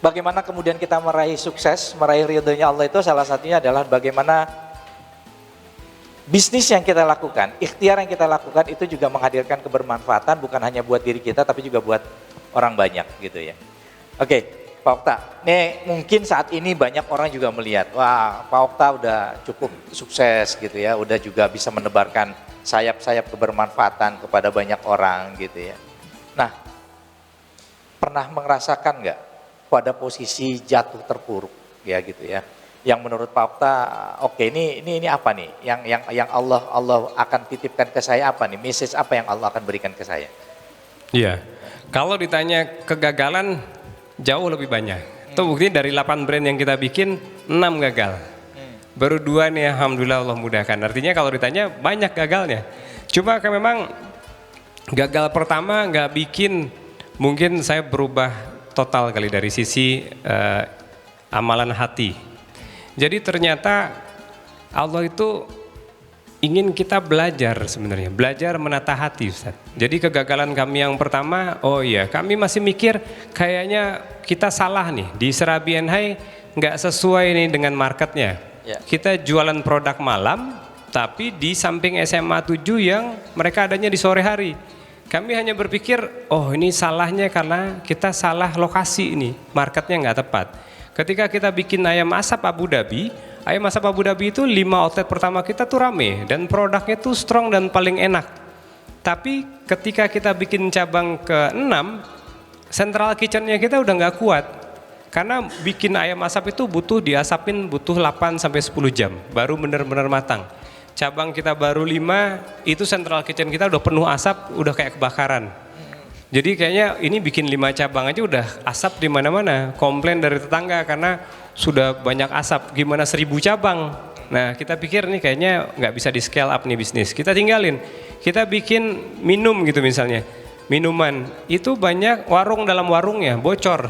bagaimana kemudian kita meraih sukses, meraih ridhonya Allah itu salah satunya adalah bagaimana bisnis yang kita lakukan, ikhtiar yang kita lakukan itu juga menghadirkan kebermanfaatan bukan hanya buat diri kita tapi juga buat orang banyak gitu ya. Oke. Pak Okta, nih mungkin saat ini banyak orang juga melihat, wah Pak Okta udah cukup sukses gitu ya, udah juga bisa menebarkan sayap-sayap kebermanfaatan kepada banyak orang gitu ya. Nah, pernah merasakan nggak pada posisi jatuh terpuruk ya gitu ya? Yang menurut Pak Okta, oke ini apa nih? Yang Allah akan titipkan ke saya apa nih? Message apa yang Allah akan berikan ke saya? Iya, kalau ditanya kegagalan jauh lebih banyak. Itu bukti dari 8 brand yang kita bikin 6 gagal. Baru 2 nih alhamdulillah Allah mudahkan. Artinya kalau ditanya banyak gagalnya. Cuma kan memang gagal pertama nggak bikin, mungkin saya berubah total kali dari sisi amalan hati. Jadi ternyata Allah itu ingin kita belajar sebenarnya, belajar menata hati Ustaz. Jadi kegagalan kami yang pertama, oh iya kami masih mikir kayaknya kita salah nih, di Serabi Enhai nggak sesuai nih dengan marketnya. Ya. Kita jualan produk malam, tapi di samping SMA 7 yang mereka adanya di sore hari. Kami hanya berpikir, oh ini salahnya karena kita salah lokasi ini, marketnya nggak tepat. Ketika kita bikin ayam asap Abu Dhabi, ayam asap Abu Dhabi itu 5 outlet pertama kita tuh rame dan produknya tuh strong dan paling enak. Tapi ketika kita bikin cabang ke-6, central kitchennya kita udah nggak kuat. Karena bikin ayam asap itu butuh diasapin butuh 8 sampai 10 jam baru benar-benar matang. Cabang kita baru 5, itu central kitchen kita udah penuh asap, udah kayak kebakaran. Jadi kayaknya ini bikin 5 cabang aja udah asap di mana-mana. Komplain dari tetangga karena sudah banyak asap, gimana 1000 cabang. Nah kita pikir nih kayaknya nggak bisa di scale up nih bisnis. Kita tinggalin, kita bikin minum gitu misalnya. Minuman, itu banyak warung dalam warungnya bocor.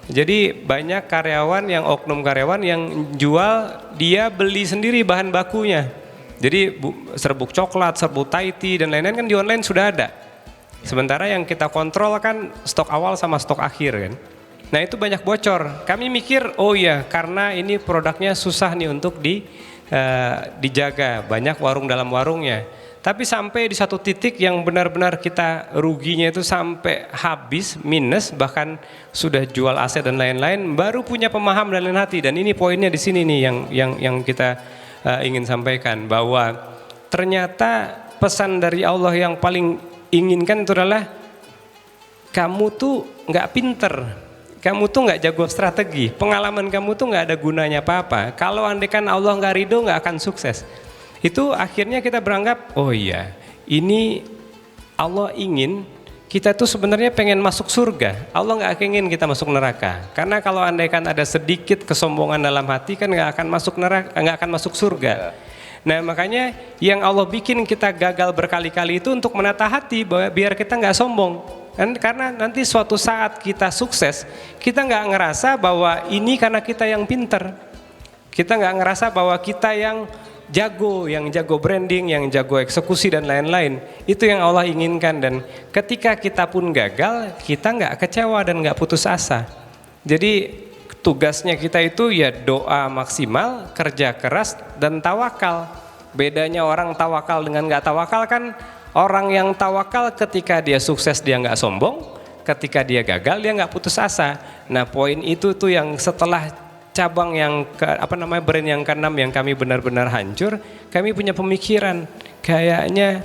Jadi banyak karyawan yang oknum karyawan yang jual, dia beli sendiri bahan bakunya. Jadi serbuk coklat, serbuk Thai tea dan lain-lain kan di online sudah ada. Sementara yang kita kontrol kan stok awal sama stok akhir kan. Nah itu banyak bocor. Kami mikir, oh iya karena ini produknya susah nih untuk dijaga. Banyak warung dalam warungnya. Tapi sampai di satu titik yang benar-benar kita ruginya itu sampai habis, minus, bahkan sudah jual aset dan lain-lain, baru punya pemaham dan lain hati. Dan ini poinnya di sini nih yang kita ingin sampaikan, bahwa ternyata pesan dari Allah yang paling inginkan itu adalah kamu tuh nggak pinter, kamu tuh nggak jago strategi, pengalaman kamu tuh nggak ada gunanya apa-apa. Kalau andaikan Allah nggak ridho nggak akan sukses. Itu akhirnya kita beranggap, oh iya ini Allah ingin kita tuh sebenarnya pengen masuk surga. Allah nggak ingin kita masuk neraka. Karena kalau andaikan ada sedikit kesombongan dalam hati kan nggak akan masuk neraka, nggak akan masuk surga. Nah makanya yang Allah bikin kita gagal berkali-kali itu untuk menata hati, bahwa biar kita nggak sombong. Karena nanti suatu saat kita sukses, kita nggak ngerasa bahwa ini karena kita yang pinter. Kita nggak ngerasa bahwa kita yang jago branding, yang jago eksekusi dan lain-lain. Itu yang Allah inginkan, dan ketika kita pun gagal, kita nggak kecewa dan nggak putus asa. Jadi tugasnya kita itu ya doa maksimal, kerja keras, dan tawakal. Bedanya orang tawakal dengan nggak tawakal kan, orang yang tawakal ketika dia sukses dia nggak sombong, ketika dia gagal dia nggak putus asa. Nah poin itu tuh yang setelah cabang yang brand yang ke-6 yang kami benar-benar hancur, kami punya pemikiran kayaknya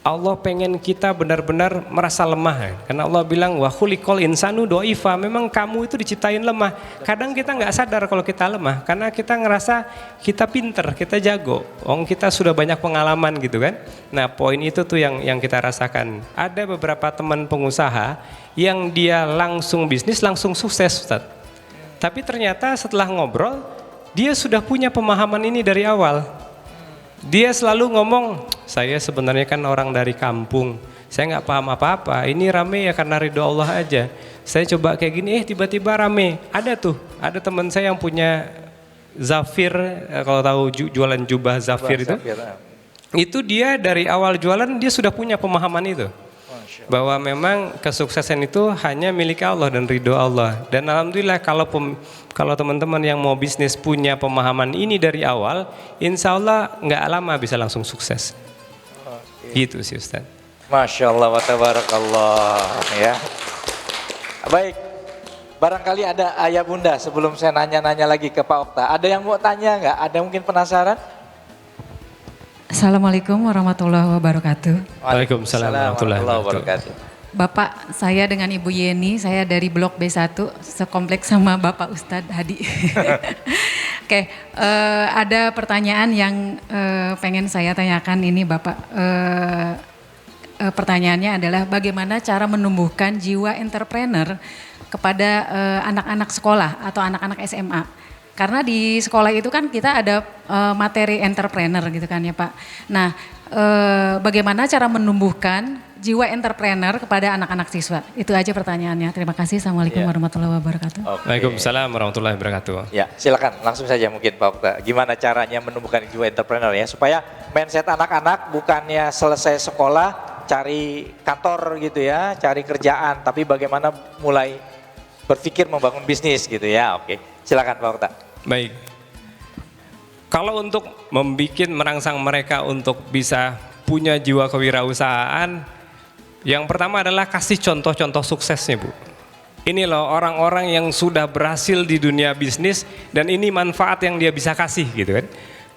Allah pengen kita benar-benar merasa lemah, karena Allah bilang wa khuliqal insanu dhaifa, memang kamu itu diciptain lemah. Kadang kita nggak sadar kalau kita lemah, karena kita ngerasa kita pinter, kita jago, kita sudah banyak pengalaman gitu kan. Nah poin itu tuh yang kita rasakan. Ada beberapa teman pengusaha yang dia langsung bisnis langsung sukses, Ustaz. Tapi ternyata setelah ngobrol dia sudah punya pemahaman ini dari awal. Dia selalu ngomong, saya sebenarnya kan orang dari kampung, saya nggak paham apa-apa, ini rame ya karena ridho Allah aja. Saya coba kayak gini, tiba-tiba rame. Ada teman saya yang punya Zafir, kalau tahu jualan jubah Zafir itu dia dari awal jualan dia sudah punya pemahaman itu. Bahwa memang kesuksesan itu hanya milik Allah dan ridho Allah. Dan alhamdulillah kalau teman-teman yang mau bisnis punya pemahaman ini dari awal, insya Allah nggak lama bisa langsung sukses. Gitu sih Ustaz. Masya Allah wa tabarakallah ya. Baik, barangkali ada ayah bunda sebelum saya nanya-nanya lagi ke Pak Okta. Ada yang mau tanya nggak? Ada mungkin penasaran? Assalamualaikum warahmatullahi wabarakatuh. Waalaikumsalam warahmatullahi wabarakatuh. Bapak, saya dengan Ibu Yeni, saya dari Blok B1, sekompleks sama Bapak Ustadz Hadi. Oke, ada pertanyaan yang pengen saya tanyakan ini Bapak. Pertanyaannya adalah bagaimana cara menumbuhkan jiwa entrepreneur kepada anak-anak sekolah atau anak-anak SMA. Karena di sekolah itu kan kita ada materi entrepreneur gitu kan ya Pak. Nah bagaimana cara menumbuhkan jiwa entrepreneur kepada anak-anak siswa? Itu aja pertanyaannya. Terima kasih. Assalamualaikum warahmatullahi wabarakatuh. Waalaikumsalam warahmatullahi wabarakatuh. Ya silakan langsung saja mungkin Pak Okta. Gimana caranya menumbuhkan jiwa entrepreneur ya supaya mindset anak-anak bukannya selesai sekolah cari kantor gitu ya, cari kerjaan, tapi bagaimana mulai berpikir membangun bisnis gitu ya. Oke, silakan Pak Okta. Baik, kalau untuk merangsang mereka untuk bisa punya jiwa kewirausahaan, yang pertama adalah kasih contoh-contoh suksesnya Bu. Ini loh orang-orang yang sudah berhasil di dunia bisnis dan ini manfaat yang dia bisa kasih gitu kan.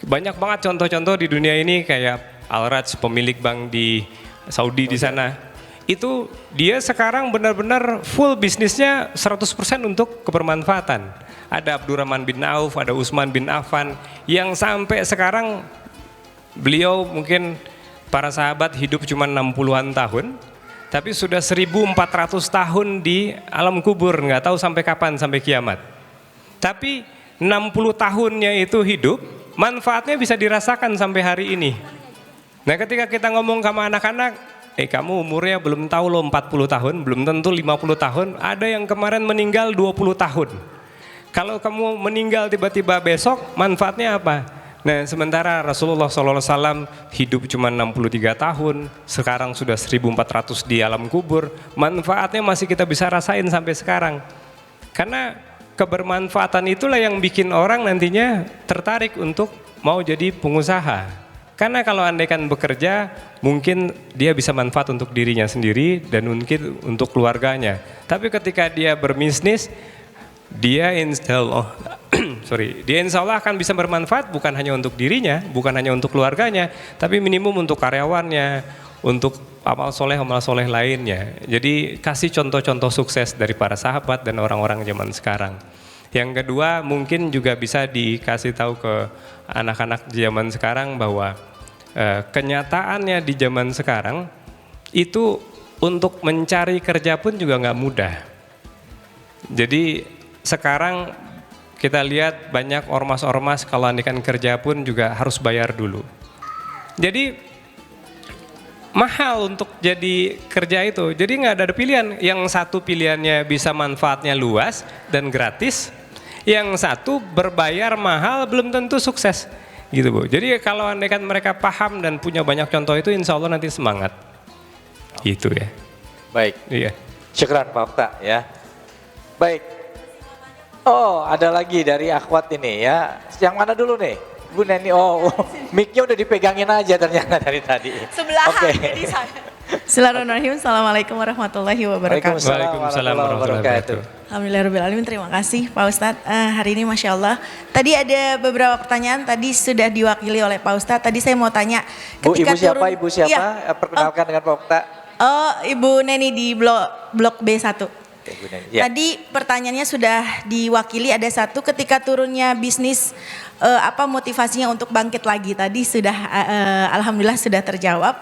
Banyak banget contoh-contoh di dunia ini kayak Al-Raj, pemilik bank di Saudi di sana. Itu dia sekarang benar-benar full bisnisnya 100% untuk kebermanfaatan. Ada Abdurrahman bin Auf, ada Utsman bin Affan yang sampai sekarang beliau mungkin para sahabat hidup cuma 60-an tahun, tapi sudah 1400 tahun di alam kubur, nggak tahu sampai kapan, sampai kiamat. Tapi 60 tahunnya itu hidup, manfaatnya bisa dirasakan sampai hari ini. Nah ketika kita ngomong sama anak-anak, kamu umurnya belum tahu loh 40 tahun, belum tentu 50 tahun, ada yang kemarin meninggal 20 tahun. Kalau kamu meninggal tiba-tiba besok, manfaatnya apa? Nah sementara Rasulullah SAW hidup cuma 63 tahun, sekarang sudah 1400 di alam kubur, manfaatnya masih kita bisa rasain sampai sekarang. Karena kebermanfaatan itulah yang bikin orang nantinya tertarik untuk mau jadi pengusaha. Karena kalau andaikan bekerja, mungkin dia bisa manfaat untuk dirinya sendiri dan mungkin untuk keluarganya. Tapi ketika dia berbisnis, dia insya Allah akan bisa bermanfaat bukan hanya untuk dirinya, bukan hanya untuk keluarganya, tapi minimum untuk karyawannya, untuk amal soleh lainnya. Jadi kasih contoh-contoh sukses dari para sahabat dan orang-orang zaman sekarang. Yang kedua mungkin juga bisa dikasih tahu ke anak-anak zaman sekarang bahwa kenyataannya di zaman sekarang itu untuk mencari kerja pun juga nggak mudah. Jadi sekarang kita lihat banyak ormas-ormas kalau andaikan kerja pun juga harus bayar dulu. Jadi mahal untuk jadi kerja itu. Jadi nggak ada pilihan. Yang satu pilihannya bisa manfaatnya luas dan gratis. Yang satu berbayar mahal belum tentu sukses. Gitu Bu. Jadi kalau andaikan mereka paham dan punya banyak contoh itu, insya Allah nanti semangat. Gitu ya. Baik. Iya. Syukran Pak Okta ya. Baik. Oh, ada lagi dari akhwat ini ya. Yang mana dulu nih? Bu Neni, mic-nya udah dipegangin aja ternyata dari tadi. Sebelahan Oke. jadi saya. Bismillahirrahmanirrahim. Assalamualaikum warahmatullahi wabarakatuh. Waalaikumsalam warahmatullahi wabarakatuh. Alhamdulillahirrahmanirrahim. Terima kasih Pak Ustadz. Hari ini Masya Allah. Tadi ada beberapa pertanyaan, tadi sudah diwakili oleh Pak Ustadz. Tadi saya mau tanya. Bu, Ibu siapa? turun, Ibu siapa? Iya. Perkenalkan dengan Pak Okta. Ibu Neni di blok B1. Ibu Neni. Ya. Tadi pertanyaannya sudah diwakili, ada satu, ketika turunnya bisnis apa motivasinya untuk bangkit lagi, tadi sudah alhamdulillah sudah terjawab.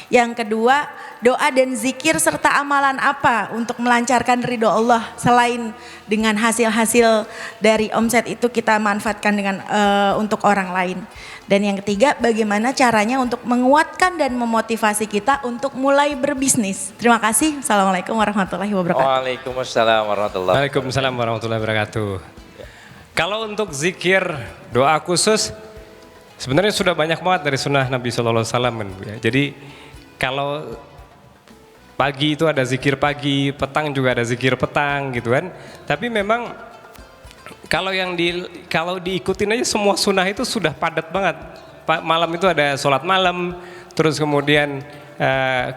Yang kedua, doa dan zikir serta amalan apa untuk melancarkan ridho Allah selain dengan hasil-hasil dari omset itu kita manfaatkan dengan untuk orang lain. Dan yang ketiga, bagaimana caranya untuk menguatkan dan memotivasi kita untuk mulai berbisnis. Terima kasih. Assalamualaikum warahmatullahi wabarakatuh. Waalaikumsalam warahmatullahi wabarakatuh. Waalaikumsalam warahmatullahi wabarakatuh. Kalau untuk zikir, doa khusus, sebenarnya sudah banyak banget dari sunnah Nabi Sallallahu Alaihi Wasallam. Jadi kalau pagi itu ada zikir pagi, petang juga ada zikir petang gitu kan. Tapi memang kalau diikutin aja semua sunnah itu sudah padat banget. Malam itu ada sholat malam, terus kemudian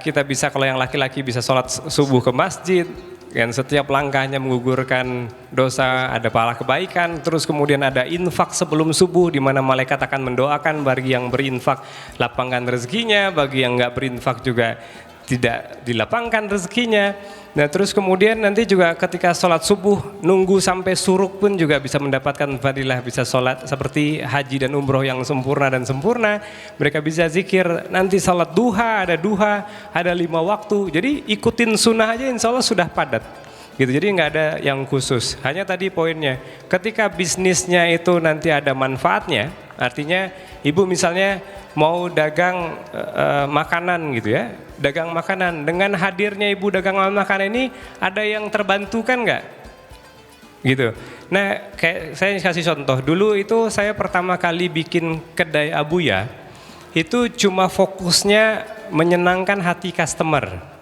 kita bisa, kalau yang laki-laki bisa sholat subuh ke masjid, dan setiap langkahnya menggugurkan dosa, ada pahala kebaikan. Terus kemudian ada infak sebelum subuh, di mana malaikat akan mendoakan bagi yang berinfak lapangkan rezekinya, bagi yang nggak berinfak juga tidak dilapangkan rezekinya. Nah terus kemudian nanti juga ketika sholat subuh nunggu sampai suruk pun juga bisa mendapatkan fadilah, bisa sholat seperti haji dan umroh yang sempurna dan sempurna. Mereka bisa zikir, nanti sholat duha, ada 5 waktu. Jadi ikutin sunnah aja insya Allah sudah padat. Gitu, jadi nggak ada yang khusus. Hanya tadi poinnya, ketika bisnisnya itu nanti ada manfaatnya, artinya ibu misalnya mau dagang makanan gitu ya, dagang makanan, dengan hadirnya ibu dagang makanan ini ada yang terbantukan nggak? Gitu. Nah, kayak saya kasih contoh, dulu itu saya pertama kali bikin kedai Abuya, itu cuma fokusnya menyenangkan hati customer.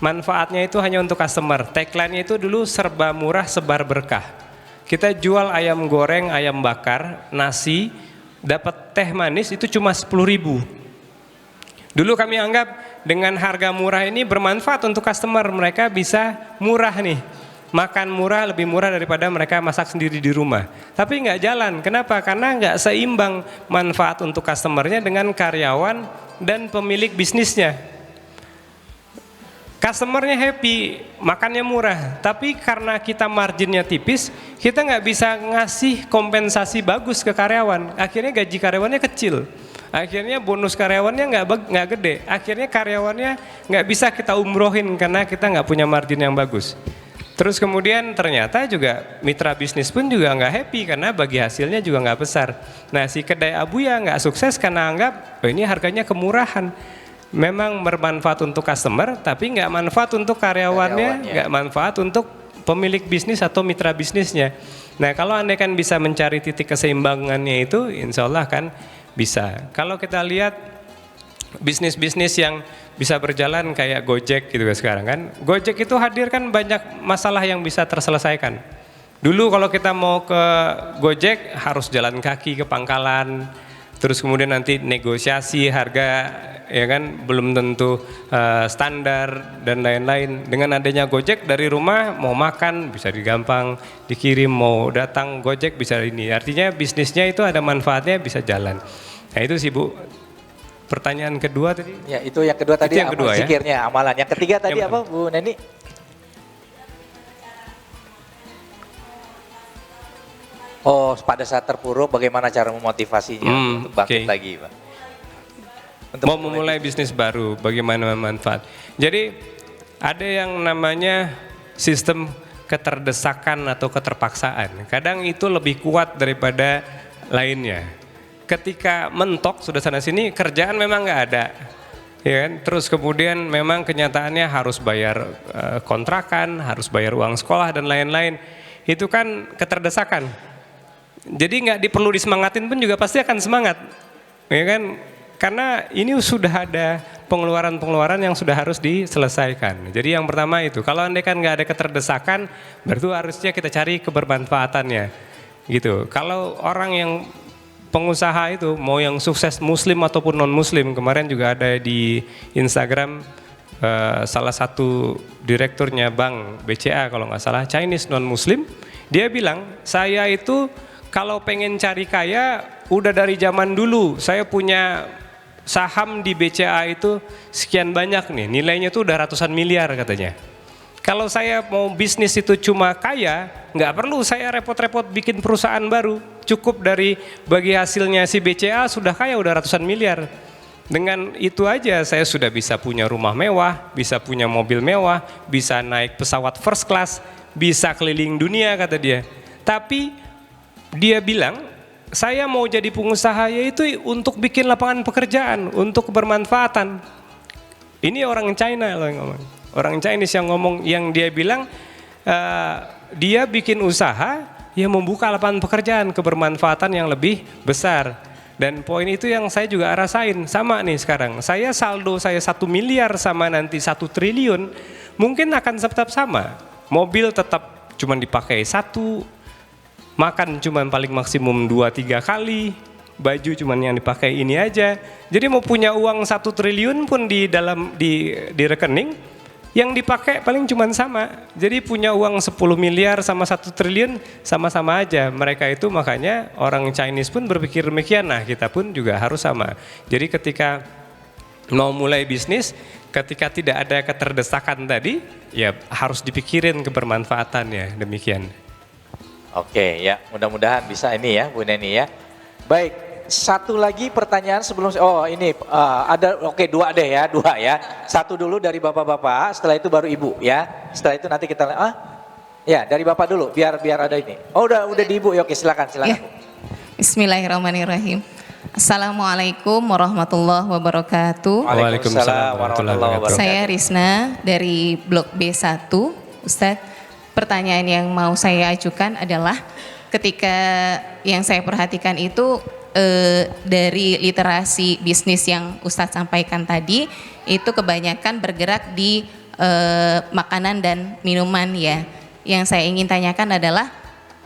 Manfaatnya itu hanya untuk customer. Tagline-nya itu dulu serba murah, sebar berkah. Kita jual ayam goreng, ayam bakar, nasi, dapat teh manis itu cuma 10.000. Dulu kami anggap dengan harga murah ini bermanfaat untuk customer, mereka bisa murah nih, makan murah, lebih murah daripada mereka masak sendiri di rumah. Tapi nggak jalan, kenapa? Karena nggak seimbang manfaat untuk customernya dengan karyawan dan pemilik bisnisnya. Customernya happy, makannya murah, tapi karena kita marginnya tipis, kita nggak bisa ngasih kompensasi bagus ke karyawan. Akhirnya gaji karyawannya kecil, akhirnya bonus karyawannya nggak gede, akhirnya karyawannya nggak bisa kita umrohin karena kita nggak punya margin yang bagus. Terus kemudian ternyata juga mitra bisnis pun juga nggak happy karena bagi hasilnya juga nggak besar. Nah si kedai Abuya nggak sukses karena anggap ini harganya kemurahan. Memang bermanfaat untuk customer, tapi nggak manfaat untuk karyawannya, nggak manfaat untuk pemilik bisnis atau mitra bisnisnya. Nah kalau Anda kan bisa mencari titik keseimbangannya itu, insya Allah kan bisa. Kalau kita lihat bisnis-bisnis yang bisa berjalan kayak Gojek gitu sekarang kan, Gojek itu hadir kan banyak masalah yang bisa terselesaikan. Dulu kalau kita mau ke Gojek harus jalan kaki ke pangkalan, terus kemudian nanti negosiasi harga ya kan belum tentu standar dan lain-lain. Dengan adanya Gojek dari rumah mau makan bisa digampang dikirim, mau datang Gojek bisa ini. Artinya bisnisnya itu ada manfaatnya, bisa jalan. Nah itu sih Bu. Pertanyaan kedua tadi? Ya itu yang kedua tadi, yang kedua, zikirnya, amalan. Yang ketiga tadi yang apa Bu Neni? Oh pada saat terpuruk bagaimana cara memotivasinya untuk bangkit lagi Pak? Untuk mau memulai bisnis baru, bagaimana manfaat. Jadi ada yang namanya sistem keterdesakan atau keterpaksaan. Kadang itu lebih kuat daripada lainnya. Ketika mentok sudah sana sini, kerjaan memang nggak ada. ya kan? Terus kemudian memang kenyataannya harus bayar kontrakan, harus bayar uang sekolah dan lain-lain. Itu kan keterdesakan. Jadi nggak perlu disemangatin pun juga pasti akan semangat, ya kan? Karena ini sudah ada pengeluaran-pengeluaran yang sudah harus diselesaikan. Jadi yang pertama itu, kalau andai kan nggak ada keterdesakan, berarti harusnya kita cari kebermanfaatannya, gitu. Kalau orang yang pengusaha itu, mau yang sukses muslim ataupun non muslim, kemarin juga ada di Instagram salah satu direkturnya bank BCA kalau nggak salah, Chinese non muslim, dia bilang saya itu kalau pengen cari kaya udah dari zaman dulu, saya punya saham di BCA itu sekian banyak nih, nilainya tuh udah ratusan miliar katanya. Kalau saya mau bisnis itu cuma kaya, nggak perlu saya repot-repot bikin perusahaan baru, cukup dari bagi hasilnya si BCA sudah kaya, udah ratusan miliar. Dengan itu aja saya sudah bisa punya rumah mewah, bisa punya mobil mewah, bisa naik pesawat first class, bisa keliling dunia kata dia. Tapi dia bilang, saya mau jadi pengusaha yaitu untuk bikin lapangan pekerjaan, untuk kebermanfaatan. Ini orang China loh yang ngomong. Orang Chinese yang ngomong, yang dia bilang dia bikin usaha yang membuka lapangan pekerjaan, kebermanfaatan yang lebih besar. Dan poin itu yang saya juga rasain, sama nih sekarang. Saya saldo saya 1 miliar sama nanti 1 triliun, mungkin akan tetap sama. Mobil tetap cuma dipakai 1, makan cuma paling maksimum 2-3 kali, baju cuma yang dipakai ini aja. Jadi mau punya uang 1 triliun pun di rekening, yang dipakai paling cuma sama. Jadi punya uang 10 miliar sama 1 triliun sama-sama aja. Mereka itu makanya orang Chinese pun berpikir demikian. Nah kita pun juga harus sama. Jadi ketika mau mulai bisnis, ketika tidak ada keterdesakan tadi, ya harus dipikirin kebermanfaatannya, demikian. Oke ya, mudah-mudahan bisa ini ya Bu Neni ya. Baik. Satu lagi pertanyaan sebelum, ada, oke, 2 deh ya, 2 ya. 1 dulu dari bapak-bapak, setelah itu baru ibu ya. Setelah itu nanti kita, ya dari bapak dulu, biar ada ini. Oh udah di ibu, ya oke silakan Ya. Bismillahirrahmanirrahim. Assalamualaikum warahmatullahi wabarakatuh. Waalaikumsalam warahmatullahi wabarakatuh. Saya Risna dari Blok B1, Ustadz. Pertanyaan yang mau saya ajukan adalah ketika yang saya perhatikan itu dari literasi bisnis yang Ustadz sampaikan tadi itu kebanyakan bergerak di makanan dan minuman ya. Yang saya ingin tanyakan adalah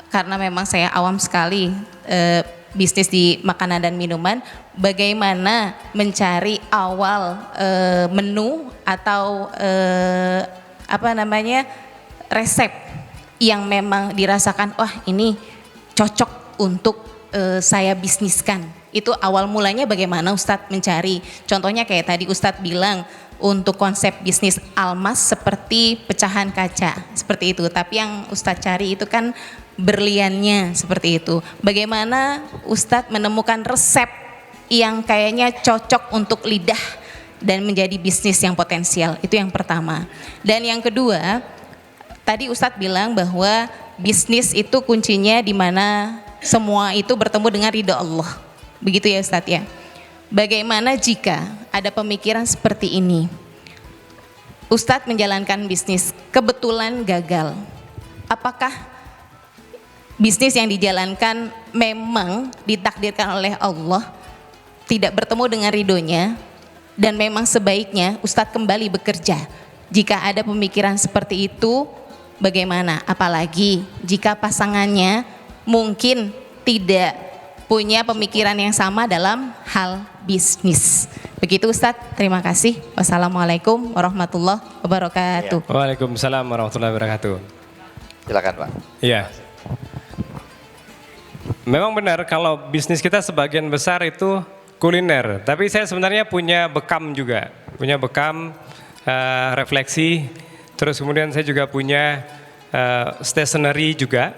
karena memang saya awam sekali bisnis di makanan dan minuman, bagaimana mencari awal menu atau resep yang memang dirasakan wah ini cocok untuk saya bisniskan. Itu awal mulanya bagaimana Ustadz mencari? Contohnya kayak tadi Ustadz bilang untuk konsep bisnis almas seperti pecahan kaca, seperti itu. Tapi yang Ustadz cari itu kan berliannya, seperti itu. Bagaimana Ustadz menemukan resep yang kayaknya cocok untuk lidah dan menjadi bisnis yang potensial? Itu yang pertama. Dan yang kedua, tadi Ustadz bilang bahwa bisnis itu kuncinya di mana semua itu bertemu dengan ridha Allah. Begitu ya Ustadz ya. Bagaimana jika ada pemikiran seperti ini? Ustadz menjalankan bisnis, kebetulan gagal. Apakah bisnis yang dijalankan memang ditakdirkan oleh Allah, tidak bertemu dengan ridhonya, dan memang sebaiknya Ustadz kembali bekerja? Jika ada pemikiran seperti itu, bagaimana? Apalagi jika pasangannya mungkin tidak punya pemikiran yang sama dalam hal bisnis. Begitu Ustadz, terima kasih. Wassalamualaikum warahmatullahi wabarakatuh. Waalaikumsalam warahmatullahi wabarakatuh. Silakan Pak. Iya. Memang benar kalau bisnis kita sebagian besar itu kuliner. Tapi saya sebenarnya punya bekam juga. Punya bekam refleksi. Terus kemudian saya juga punya stationery juga.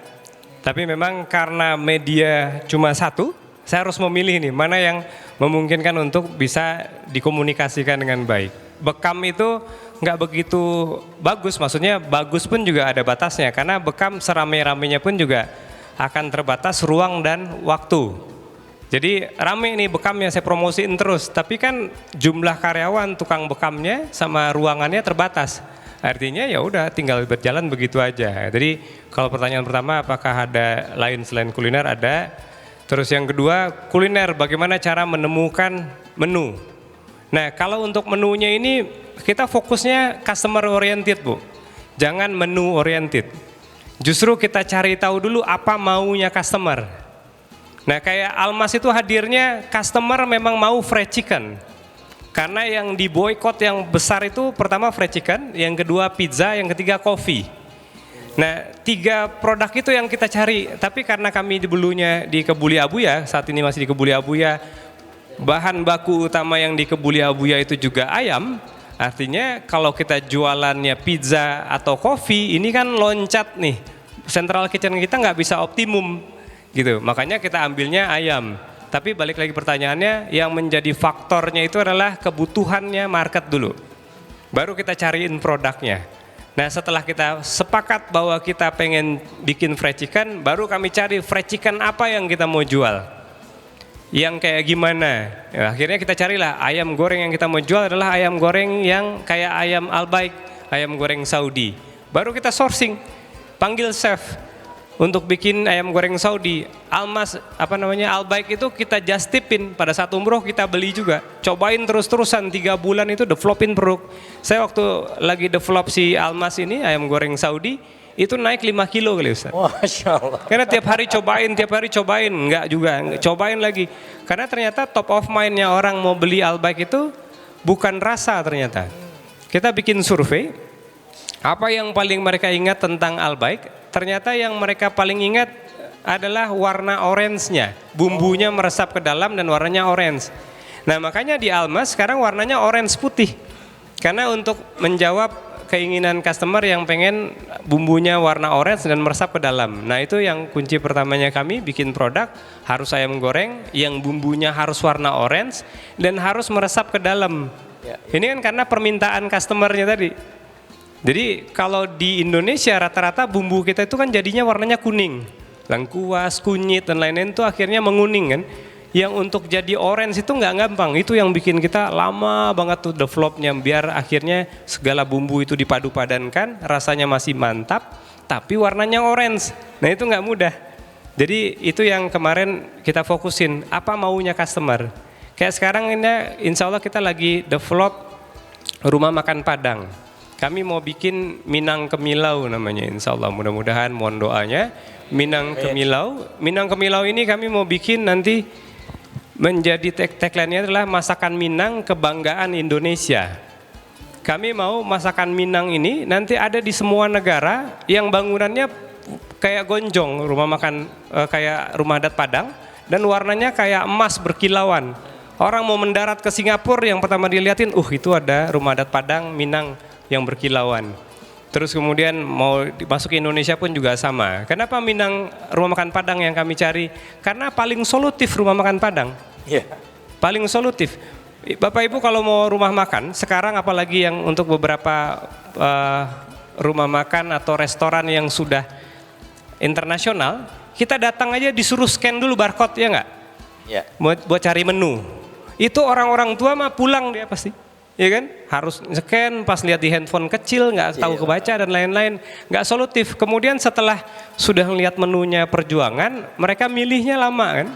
Tapi memang karena media cuma satu, saya harus memilih nih mana yang memungkinkan untuk bisa dikomunikasikan dengan baik. Bekam itu nggak begitu bagus, maksudnya bagus pun juga ada batasnya. Karena bekam seramai-ramainya pun juga akan terbatas ruang dan waktu. Jadi rame nih bekamnya, saya promosiin terus. Tapi kan jumlah karyawan tukang bekamnya sama ruangannya terbatas. Artinya ya udah tinggal berjalan begitu aja. Jadi kalau pertanyaan pertama apakah ada lain selain kuliner, ada. Terus yang kedua kuliner, bagaimana cara menemukan menu. Nah kalau untuk menunya ini kita fokusnya customer oriented Bu. Jangan menu oriented. Justru kita cari tahu dulu apa maunya customer. Nah kayak Almas itu hadirnya customer memang mau fried chicken. Karena yang di boykot yang besar itu pertama fried chicken, yang kedua pizza, yang ketiga coffee. Nah 3 produk itu yang kita cari. Tapi karena kami dulunya di Kebuli Abuya, saat ini masih di Kebuli Abuya, bahan baku utama yang di Kebuli Abuya itu juga ayam. Artinya kalau kita jualannya pizza atau coffee, ini kan loncat nih. Central kitchen kita nggak bisa optimum gitu. Makanya kita ambilnya ayam. Tapi balik lagi pertanyaannya, yang menjadi faktornya itu adalah kebutuhannya market dulu. Baru kita cariin produknya. Nah setelah kita sepakat bahwa kita pengen bikin fried chicken, baru kami cari fried chicken apa yang kita mau jual. Yang kayak gimana. Ya, akhirnya kita carilah ayam goreng yang kita mau jual adalah ayam goreng yang kayak ayam Albaik, ayam goreng Saudi. Baru kita sourcing, panggil chef untuk bikin ayam goreng Saudi. Almas Albaik itu kita just tipin, pada saat umroh kita beli juga. Cobain terus-terusan 3 bulan itu developin produk. Saya waktu lagi develop si Almas ini ayam goreng Saudi itu naik 5 kilo kali Ustaz. Masya Allah. Karena tiap hari cobain, enggak juga, cobain lagi. Karena ternyata top of mind-nya orang mau beli Albaik itu bukan rasa ternyata. Kita bikin survei, apa yang paling mereka ingat tentang Albaik? Ternyata yang mereka paling ingat adalah warna orange-nya. Bumbunya meresap ke dalam dan warnanya orange. Nah makanya di Almas sekarang warnanya orange putih. Karena untuk menjawab keinginan customer yang pengen bumbunya warna orange dan meresap ke dalam. Nah itu yang kunci pertamanya kami bikin produk, harus ayam goreng yang bumbunya harus warna orange dan harus meresap ke dalam. Ini kan karena permintaan customernya tadi. Jadi kalau di Indonesia rata-rata bumbu kita itu kan jadinya warnanya kuning. Lengkuas, kunyit dan lain-lain itu akhirnya menguning kan. Yang untuk jadi orange itu nggak gampang, itu yang bikin kita lama banget tuh developnya, biar akhirnya segala bumbu itu dipadu-padankan, rasanya masih mantap, tapi warnanya orange. Nah itu nggak mudah. Jadi itu yang kemarin kita fokusin, apa maunya customer. Kayak sekarang ini insya Allah kita lagi develop rumah makan Padang. Kami mau bikin Minang Kemilau namanya, insya Allah mudah-mudahan mohon doanya. Minang Kemilau ini kami mau bikin nanti menjadi tagline-nya adalah masakan Minang kebanggaan Indonesia. Kami mau masakan Minang ini nanti ada di semua negara yang bangunannya kayak gonjong, rumah makan kayak rumah adat Padang, dan warnanya kayak emas berkilauan. Orang mau mendarat ke Singapura yang pertama dilihatin, itu ada rumah adat Padang Minang yang berkilauan. Terus kemudian mau masuk ke Indonesia pun juga sama. Kenapa Minang rumah makan Padang yang kami cari? Karena paling solutif rumah makan Padang. Paling solutif. Bapak Ibu kalau mau rumah makan, sekarang apalagi yang untuk beberapa rumah makan atau restoran yang sudah internasional, kita datang aja disuruh scan dulu barcode, ya nggak? Buat cari menu. Itu orang-orang tua mah pulang dia pasti. Ya kan, harus scan, pas lihat di handphone kecil nggak tahu kebaca dan lain-lain, nggak solutif. Kemudian setelah sudah melihat menunya perjuangan, mereka milihnya lama kan.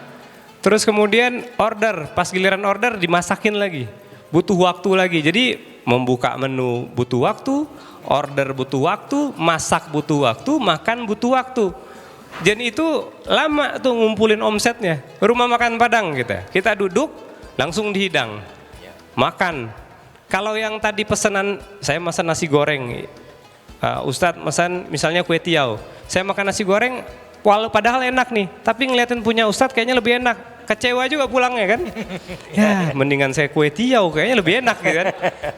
Terus kemudian order, pas giliran order dimasakin lagi, butuh waktu lagi. Jadi membuka menu butuh waktu, order butuh waktu, masak butuh waktu, makan butuh waktu. Jadi itu lama tuh ngumpulin omsetnya. Rumah makan Padang kita duduk langsung dihidang, makan. Kalau yang tadi pesanan, saya makan nasi goreng, Ustadz pesan misalnya kue tiaw, saya makan nasi goreng, padahal enak nih, tapi ngeliatin punya Ustadz kayaknya lebih enak, kecewa juga pulangnya kan, ya mendingan saya kue tiaw kayaknya lebih enak gitu kan.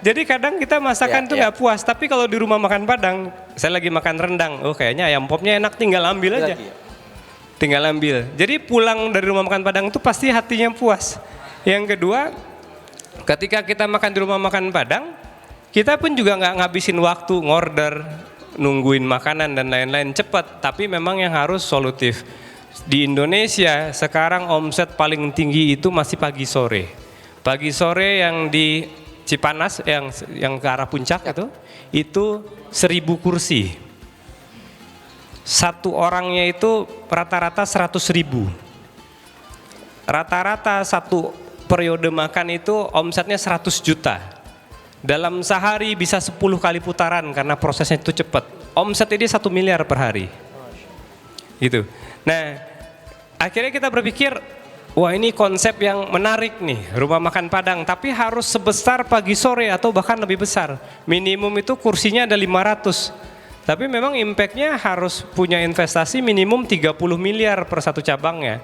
Jadi kadang kita masakan tuh nggak puas, tapi kalau di rumah makan Padang, saya lagi makan rendang, kayaknya ayam popnya enak, tinggal ambil aja, tinggal ambil. Jadi pulang dari rumah makan Padang tuh pasti hatinya puas. Yang kedua, ketika kita makan di rumah makan Padang, kita pun juga nggak ngabisin waktu ngorder, nungguin makanan dan lain-lain, cepat. Tapi memang yang harus solutif. Di Indonesia sekarang omset paling tinggi itu masih pagi sore. Pagi sore yang di Cipanas yang ke arah puncak itu 1.000 kursi. Satu orangnya itu rata-rata 100.000. Rata-rata satu periode makan itu omsetnya 100 juta. Dalam sehari bisa 10 kali putaran karena prosesnya itu cepat. Omset ini 1 miliar per hari. Gitu. Nah, akhirnya kita berpikir, wah ini konsep yang menarik nih, rumah makan Padang, tapi harus sebesar pagi sore atau bahkan lebih besar. Minimum itu kursinya ada 500. Tapi memang impactnya harus punya investasi minimum 30 miliar per satu cabangnya.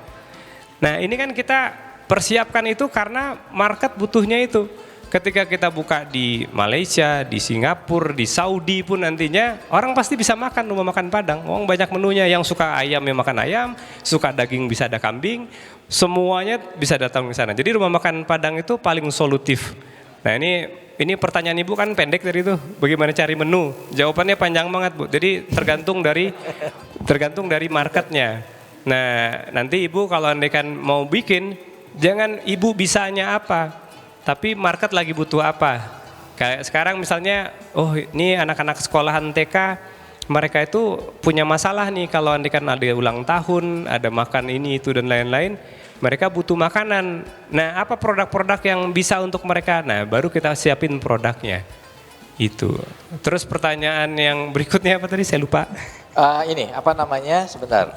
Nah ini kan kita persiapkan itu karena market butuhnya itu. Ketika kita buka di Malaysia, di Singapura, di Saudi pun nantinya orang pasti bisa makan rumah makan Padang. Orang banyak menunya, yang suka ayam ya makan ayam, suka daging bisa ada kambing, semuanya bisa datang ke sana. Jadi rumah makan Padang itu paling solutif. Nah ini pertanyaan Ibu kan pendek dari itu, bagaimana cari menu? Jawabannya panjang banget Bu. Jadi tergantung dari marketnya. Nah nanti Ibu kalau andaikan mau bikin, jangan Ibu bisanya apa, tapi market lagi butuh apa. Kayak sekarang misalnya, oh ini anak-anak sekolahan TK, mereka itu punya masalah nih kalau andaikan ada ulang tahun, ada makan ini itu dan lain-lain, mereka butuh makanan. Nah apa produk-produk yang bisa untuk mereka? Nah baru kita siapin produknya. Itu. Terus pertanyaan yang berikutnya apa tadi saya lupa. Sebentar.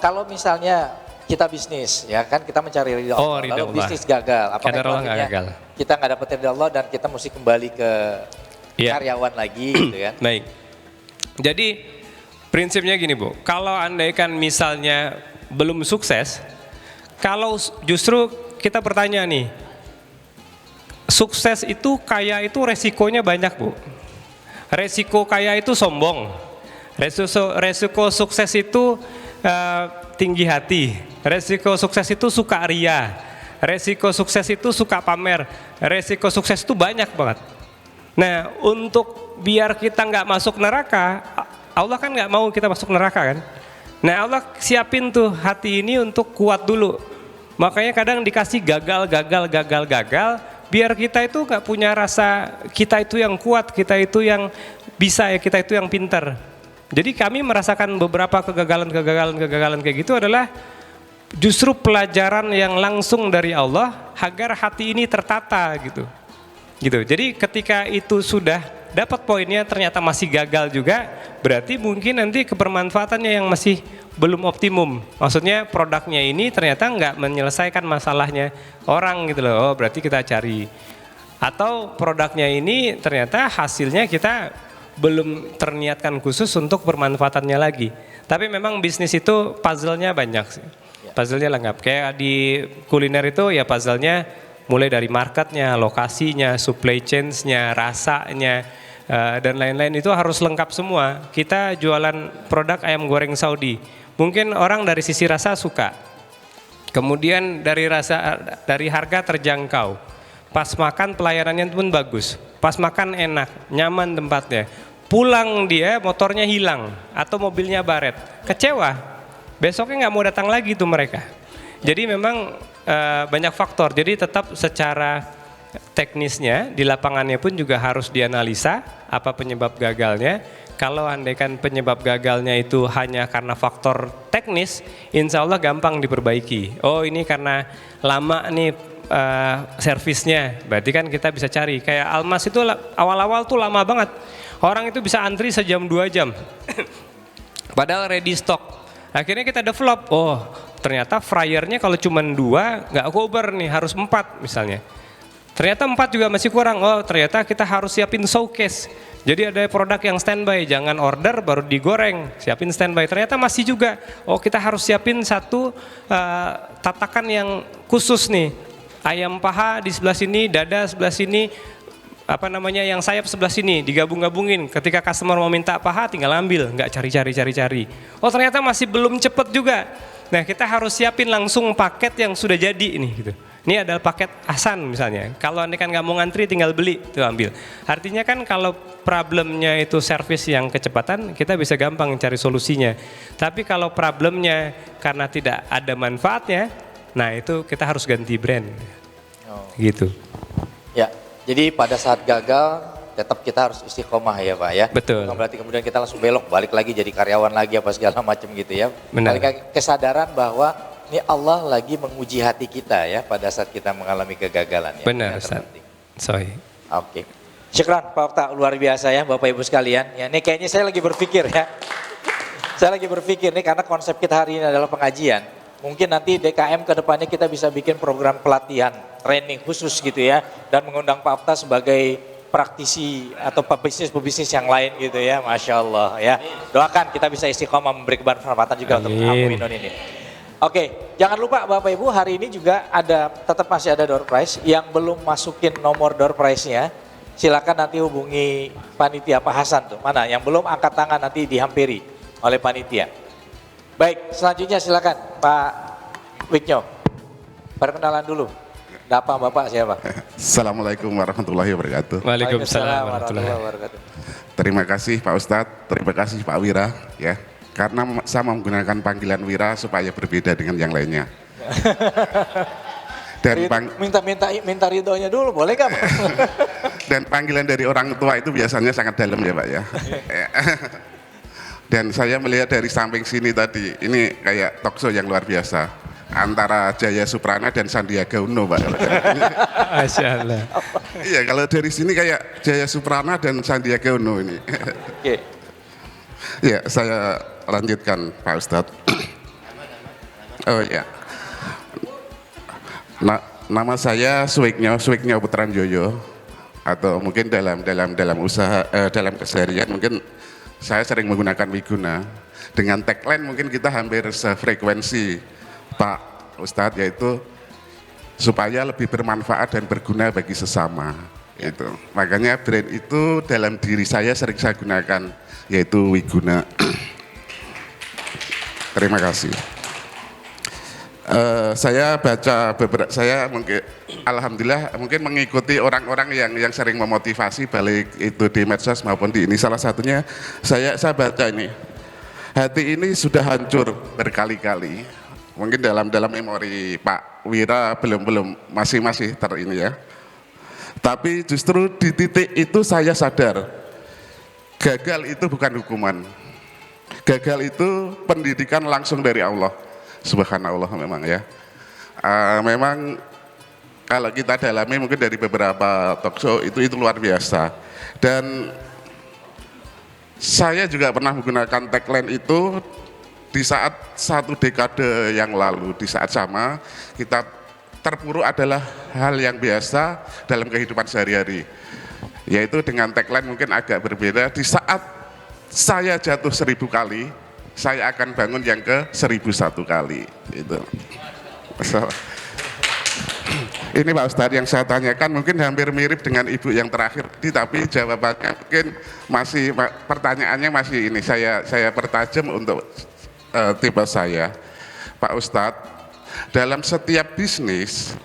Kalau misalnya kita bisnis, ya kan kita mencari ridha Allah, lalu bisnis gagal, apakah itu artinya kita nggak dapat ridha Allah dan kita mesti kembali ke karyawan lagi gitu kan? Baik, jadi prinsipnya gini Bu, kalau andaikan misalnya belum sukses, kalau justru kita bertanya nih, sukses itu kaya itu resikonya banyak Bu. Resiko kaya itu sombong, resiko sukses itu tinggi hati, resiko sukses itu suka ria, resiko sukses itu suka pamer, resiko sukses itu banyak banget. Nah untuk biar kita nggak masuk neraka, Allah kan nggak mau kita masuk neraka kan. Nah Allah siapin tuh hati ini untuk kuat dulu. Makanya kadang dikasih gagal, biar kita itu nggak punya rasa kita itu yang kuat, kita itu yang bisa, ya kita itu yang pintar. Jadi kami merasakan beberapa kegagalan kayak gitu adalah justru pelajaran yang langsung dari Allah agar hati ini tertata gitu. Jadi ketika itu sudah dapat poinnya ternyata masih gagal juga, berarti mungkin nanti kebermanfaatannya yang masih belum optimum. Maksudnya produknya ini ternyata nggak menyelesaikan masalahnya orang gitu loh. Oh berarti kita cari. Atau produknya ini ternyata hasilnya kita belum terniatkan khusus untuk bermanfaatannya lagi. Tapi memang bisnis itu puzzle-nya banyak sih. Puzzle-nya lengkap. Kayak di kuliner itu ya puzzle-nya mulai dari marketnya, lokasinya, supply chain-nya, rasanya, dan lain-lain itu harus lengkap semua. Kita jualan produk ayam goreng Saudi. Mungkin orang dari sisi rasa suka. Kemudian dari harga terjangkau. Pas makan pelayanannya pun bagus. Pas makan enak, nyaman tempatnya. Pulang dia motornya hilang atau mobilnya baret, kecewa. Besoknya nggak mau datang lagi tuh mereka. Jadi memang banyak faktor. Jadi tetap secara teknisnya di lapangannya pun juga harus dianalisa apa penyebab gagalnya. Kalau andaikan penyebab gagalnya itu hanya karena faktor teknis, insya Allah gampang diperbaiki. Oh ini karena lama nih servisnya, berarti kan kita bisa cari. Kayak Almas itu awal-awal tuh lama banget. Orang itu bisa antri sejam 2 jam. Padahal ready stock. Akhirnya kita develop, oh ternyata fryernya kalau cuma 2 nggak cover nih, harus 4 misalnya. Ternyata 4 juga masih kurang, oh ternyata kita harus siapin showcase. Jadi ada produk yang standby, jangan order baru digoreng, siapin standby. Ternyata masih juga, oh kita harus siapin satu tatakan yang khusus nih. Ayam paha di sebelah sini, dada sebelah sini, yang sayap sebelah sini, digabung-gabungin. Ketika customer mau minta paha tinggal ambil, nggak cari-cari. Oh ternyata masih belum cepet juga. Nah kita harus siapin langsung paket yang sudah jadi ini gitu. Ini adalah paket Hasan misalnya. Kalau Anda kan nggak mau ngantri tinggal beli, tuh ambil. Artinya kan kalau problemnya itu servis yang kecepatan, kita bisa gampang cari solusinya. Tapi kalau problemnya karena tidak ada manfaatnya, nah itu kita harus ganti brand. Gitu. Ya, jadi pada saat gagal tetap kita harus istiqomah ya Pak ya. Betul. Bukan berarti kemudian kita langsung belok, balik lagi jadi karyawan lagi apa segala macam gitu ya. Benar. Balik lagi kesadaran bahwa ini Allah lagi menguji hati kita ya pada saat kita mengalami kegagalan ya. Benar, Yang Ustaz. terpenting. Sorry. Oke. Syukran Pak Okta, luar biasa ya Bapak Ibu sekalian. Ya ini kayaknya saya lagi berpikir ya. Saya lagi berpikir nih karena konsep kita hari ini adalah pengajian. Mungkin nanti DKM ke depannya kita bisa bikin program pelatihan, training khusus gitu ya. Dan mengundang Pak Okta sebagai praktisi atau pebisnis yang lain gitu ya. Masya Allah ya. Doakan kita bisa istiqomah memberi kebermanfaatan juga untuk Abu Minun ini. Oke, jangan lupa Bapak Ibu hari ini juga tetap masih ada door prize yang belum masukin nomor door prize-nya. Silakan nanti hubungi panitia Pak Hasan tuh. Mana yang belum angkat tangan nanti dihampiri oleh panitia. Baik, selanjutnya silakan Pak Wiknyo. Perkenalan dulu. Bapak siapa? Assalamualaikum warahmatullahi wabarakatuh. Waalaikumsalam warahmatullahi wabarakatuh. Terima kasih Pak Ustadz, terima kasih Pak Wira ya. Karena saya menggunakan panggilan Wira supaya berbeda dengan yang lainnya. Dan minta ridhonya dulu, boleh nggak Pak? dan panggilan dari orang tua itu biasanya sangat dalam ya Pak ya. Dan saya melihat dari samping sini tadi, ini kayak talkshow yang luar biasa. Antara Jaya Suprana dan Sandiaga Uno Pak. Masya Allah. Iya, kalau dari sini kayak Jaya Suprana dan Sandiaga Uno ini. Oke. Ya, saya lanjutkan Pak Ustadz. Oh ya. Nama saya Suwiknyo Putranjoyo, atau mungkin dalam usaha dalam keseharian mungkin saya sering menggunakan Wiguna. Dengan tagline mungkin kita hampir sefrekuensi Pak Ustadz, yaitu supaya lebih bermanfaat dan berguna bagi sesama. Itu. Makanya brand itu dalam diri saya sering saya gunakan, yaitu Wiguna. Terima kasih. Saya baca saya mungkin alhamdulillah mungkin mengikuti orang-orang yang sering memotivasi, baik itu di medsos maupun di ini. Salah satunya saya baca ini, hati ini sudah hancur berkali-kali. Mungkin dalam memori Pak Wira belum masih ini ya. Tapi justru di titik itu saya sadar gagal itu bukan hukuman. Gagal itu pendidikan langsung dari Allah Subhanallah memang ya. Memang kalau kita dalami mungkin dari beberapa talkshow itu luar biasa. Dan saya juga pernah menggunakan tagline itu di saat satu dekade yang lalu. Di saat sama kita terpuruk adalah hal yang biasa dalam kehidupan sehari-hari. Yaitu dengan tagline mungkin agak berbeda. Di saat saya jatuh 1000 kali, saya akan bangun yang ke 1001 kali. Itu. Ini Pak Ustadz yang saya tanyakan mungkin hampir mirip dengan Ibu yang terakhir, tapi jawabannya mungkin pertanyaannya masih ini. Saya pertajam untuk tipe saya, Pak Ustadz. Dalam setiap bisnis,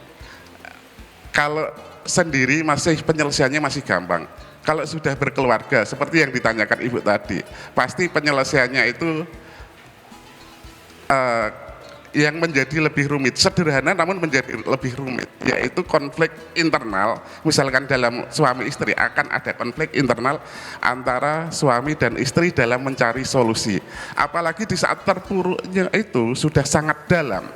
kalau sendiri penyelesaiannya masih gampang. Kalau sudah berkeluarga, seperti yang ditanyakan Ibu tadi, pasti penyelesaiannya itu yang menjadi lebih rumit, sederhana namun menjadi lebih rumit, yaitu konflik internal. Misalkan dalam suami istri akan ada konflik internal antara suami dan istri dalam mencari solusi. Apalagi di saat terpuruknya itu sudah sangat dalam.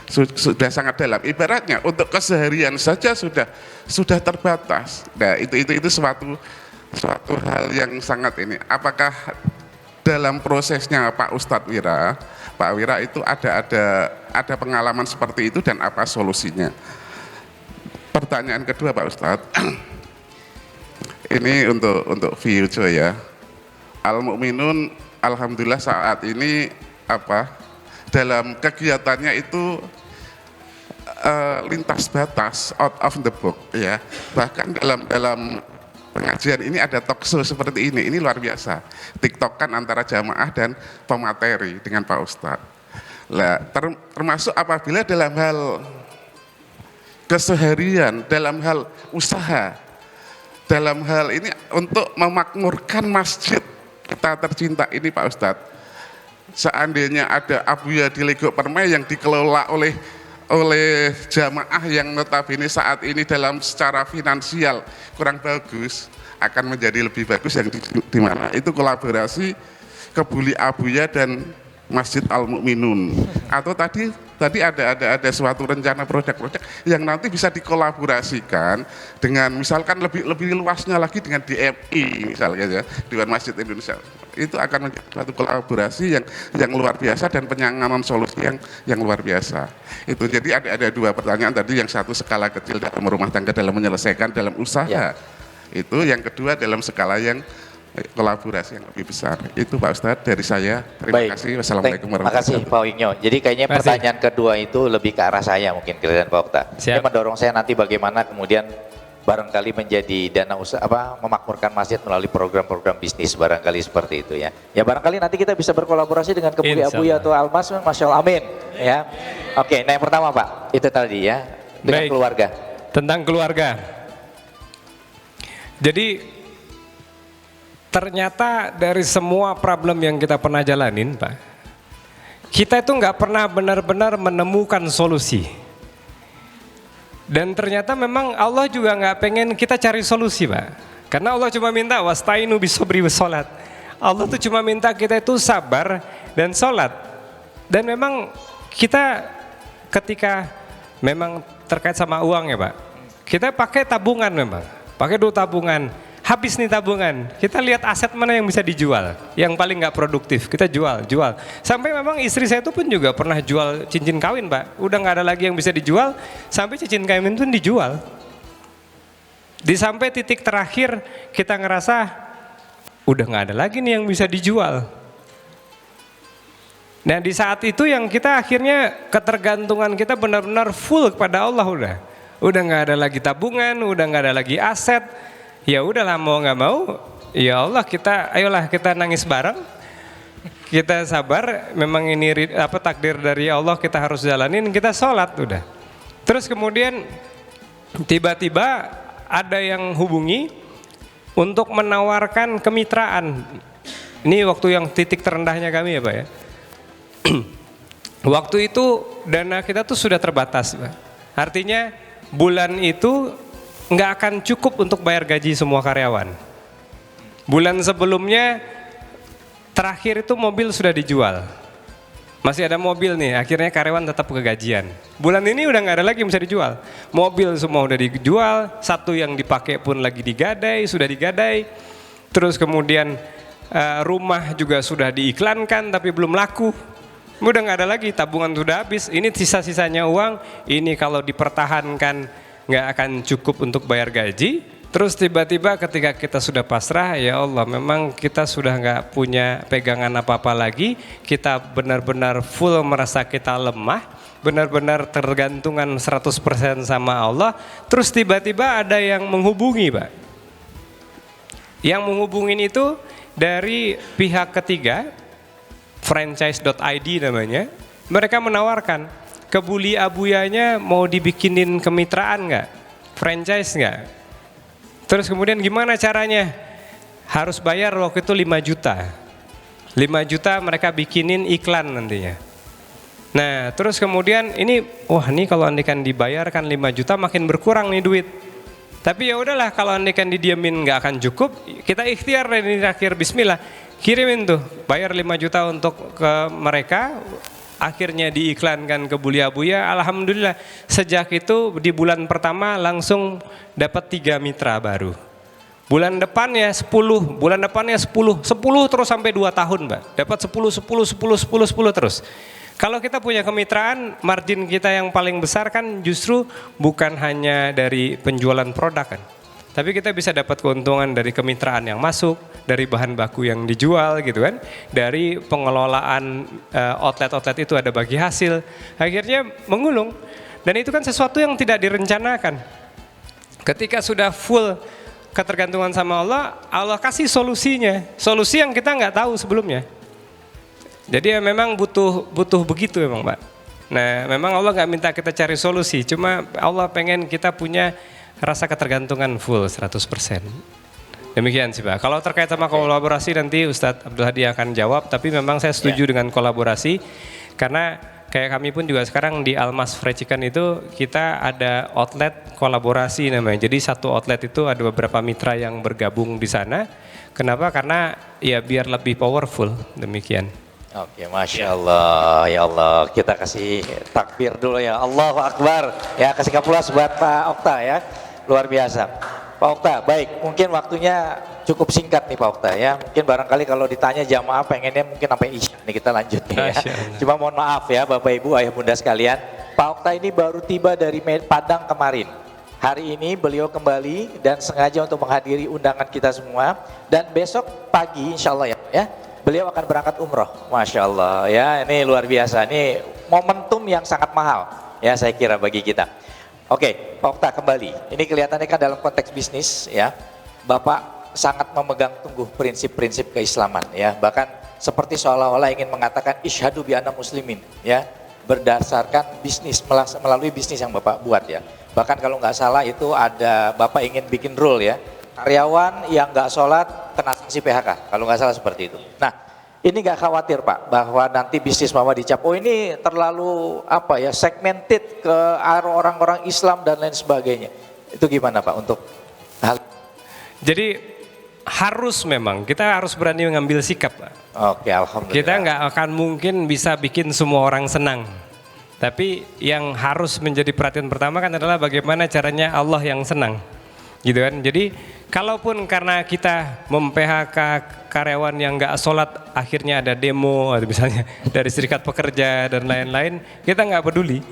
Sudah sangat dalam, ibaratnya untuk keseharian saja sudah terbatas. Nah itu suatu hal yang sangat ini. Apakah dalam prosesnya Pak Wira itu ada pengalaman seperti itu dan apa solusinya? Pertanyaan kedua Pak Ustadz, ini untuk Viujo ya. Al-Mu'minun alhamdulillah saat ini dalam kegiatannya itu lintas batas, out of the box ya. Bahkan dalam pengajian ini ada talkshow seperti ini luar biasa. TikTokan antara jamaah dan pemateri dengan Pak Ustadz. Termasuk apabila dalam hal keseharian, dalam hal usaha, dalam hal ini untuk memakmurkan masjid kita tercinta ini Pak Ustadz. Seandainya ada Abuya di Lego Permai yang dikelola oleh jamaah yang notabene saat ini dalam secara finansial kurang bagus, akan menjadi lebih bagus yang di mana itu kolaborasi Kebuli Abuya dan Masjid Al Mukminun. Atau tadi ada suatu rencana proyek-proyek yang nanti bisa dikolaborasikan dengan misalkan lebih luasnya lagi dengan DMI misalnya ya, Dewan Masjid Indonesia. Itu akan menjadi suatu kolaborasi yang luar biasa dan penyanganan solusi yang luar biasa. Itu jadi ada dua pertanyaan tadi, yang satu skala kecil dalam rumah tangga dalam menyelesaikan dalam usaha. Ya. Itu yang kedua dalam skala yang kolaborasi yang lebih besar. Itu Pak Ustadz dari saya. Terima kasih. Wassalamualaikum warahmatullahi wabarakatuh. Terima kasih Pak Wingyo. Jadi kayaknya pertanyaan kedua itu lebih ke arah saya mungkin, Pak Okta. Ini mendorong saya nanti bagaimana kemudian barangkali menjadi dana usaha memakmurkan masjid melalui program-program bisnis, barangkali seperti itu ya. Ya barangkali nanti kita bisa berkolaborasi dengan Kebuli Abuya atau Almas, Masya Allah, amin ya. Oke, nah yang pertama Pak, itu tadi ya, dengan keluarga. Tentang keluarga. Jadi ternyata dari semua problem yang kita pernah jalanin Pak, kita itu nggak pernah benar-benar menemukan solusi. Dan ternyata memang Allah juga nggak pengen kita cari solusi Pak. Karena Allah cuma minta wasta'inu bisobri wassalat. Allah tuh cuma minta kita itu sabar dan sholat. Dan memang kita ketika memang terkait sama uang ya Pak, kita pakai tabungan memang, pakai dulu tabungan. Habis nih tabungan, kita lihat aset mana yang bisa dijual, yang paling nggak produktif, kita jual. Sampai memang istri saya itu pun juga pernah jual cincin kawin Pak, udah nggak ada lagi yang bisa dijual, sampai cincin kawin pun dijual. Sampai titik terakhir kita ngerasa, udah nggak ada lagi nih yang bisa dijual. Nah di saat itu yang kita akhirnya ketergantungan kita benar-benar full kepada Allah udah nggak ada lagi tabungan, udah nggak ada lagi aset. Ya udahlah mau nggak mau, ya Allah ayolah kita nangis bareng, kita sabar. Memang ini takdir dari Allah, kita harus jalanin, kita sholat udah. Terus kemudian tiba-tiba ada yang hubungi untuk menawarkan kemitraan. Ini waktu yang titik terendahnya kami ya Pak ya. Waktu itu dana kita tuh sudah terbatas Pak. Artinya bulan itu nggak akan cukup untuk bayar gaji semua karyawan. Bulan sebelumnya terakhir itu mobil sudah dijual, masih ada mobil nih, akhirnya karyawan tetap kegajian. Bulan ini udah nggak ada lagi yang bisa dijual, mobil semua udah dijual, satu yang dipakai pun lagi sudah digadai. Terus kemudian rumah juga sudah diiklankan tapi belum laku, udah nggak ada lagi, tabungan sudah habis. Ini sisa-sisanya uang, ini kalau dipertahankan nggak akan cukup untuk bayar gaji. Terus tiba-tiba ketika kita sudah pasrah, ya Allah memang kita sudah nggak punya pegangan apa-apa lagi, kita benar-benar full merasa kita lemah, benar-benar tergantungan 100% sama Allah. Terus tiba-tiba ada yang menghubungi Pak, yang menghubungin itu dari pihak ketiga, franchise.id namanya. Mereka menawarkan, Kebuli Abuyanya mau dibikinin kemitraan nggak? Franchise nggak? Terus kemudian gimana caranya? Harus bayar waktu itu 5 juta. 5 juta mereka bikinin iklan nantinya. Nah terus kemudian ini, kalau andikan dibayarkan 5 juta makin berkurang nih duit. Tapi ya udahlah, kalau andikan didiamin nggak akan cukup, kita ikhtiar dari akhir bismillah, kirimin tuh, bayar 5 juta untuk ke mereka. Akhirnya diiklankan Kebuli Abuya. Alhamdulillah sejak itu di bulan pertama langsung dapat 3 mitra baru. Bulan depannya 10 terus sampai 2 tahun Mbak. Dapat 10 terus. Kalau kita punya kemitraan, margin kita yang paling besar kan justru bukan hanya dari penjualan produk kan, tapi kita bisa dapat keuntungan dari kemitraan yang masuk, dari bahan baku yang dijual gitu kan, dari pengelolaan outlet-outlet itu ada bagi hasil, akhirnya menggulung. Dan itu kan sesuatu yang tidak direncanakan. Ketika sudah full ketergantungan sama Allah, Allah kasih solusinya, solusi yang kita nggak tahu sebelumnya. Jadi ya memang butuh begitu memang Pak. Nah, memang Allah nggak minta kita cari solusi, cuma Allah pengen kita punya rasa ketergantungan full 100%. Demikian sih Pak. Kalau terkait sama kolaborasi nanti Ustadz Abdul Hadi akan jawab, tapi memang saya setuju dengan kolaborasi karena kayak kami pun juga sekarang di Almas Fried Chicken itu kita ada outlet kolaborasi namanya. Jadi satu outlet itu ada beberapa mitra yang bergabung di sana. Kenapa? Karena ya biar lebih powerful, demikian. Oke, Masya Allah, ya Allah, kita kasih takbir dulu ya, Allahu Akbar, ya kasih kapulaus buat Pak Okta ya, luar biasa. Pak Okta, baik, mungkin waktunya cukup singkat nih Pak Okta ya, mungkin barangkali kalau ditanya jamaah pengennya mungkin sampai Isya nih kita lanjut nih ya. Cuma mohon maaf ya Bapak Ibu, Ayah Bunda sekalian, Pak Okta ini baru tiba dari Padang kemarin. Hari ini beliau kembali dan sengaja untuk menghadiri undangan kita semua, dan besok pagi insya Allah ya, beliau akan berangkat umroh. Masya Allah ya, ini luar biasa, ini momentum yang sangat mahal ya saya kira bagi kita. Oke, Pak Okta kembali, ini kelihatannya kan dalam konteks bisnis ya, Bapak sangat memegang teguh prinsip-prinsip keislaman ya, bahkan seperti seolah-olah ingin mengatakan isyhadu bi anna muslimin ya, berdasarkan bisnis, melalui bisnis yang Bapak buat ya. Bahkan kalau nggak salah itu ada Bapak ingin bikin rule ya, karyawan yang nggak sholat kena sanksi PHK, kalau nggak salah seperti itu. Nah, ini nggak khawatir Pak, bahwa nanti bisnis Bapak dicap, oh ini terlalu apa ya, segmented ke orang-orang Islam dan lain sebagainya. Itu gimana Pak untuk hal? Jadi harus memang, kita harus berani mengambil sikap Pak. Oke, alhamdulillah. Kita nggak akan mungkin bisa bikin semua orang senang. Tapi yang harus menjadi perhatian pertama kan adalah bagaimana caranya Allah yang senang. Gitu kan. Jadi kalaupun karena kita mem-PHK karyawan yang nggak sholat akhirnya ada demo atau misalnya dari serikat pekerja dan lain-lain, kita nggak peduli.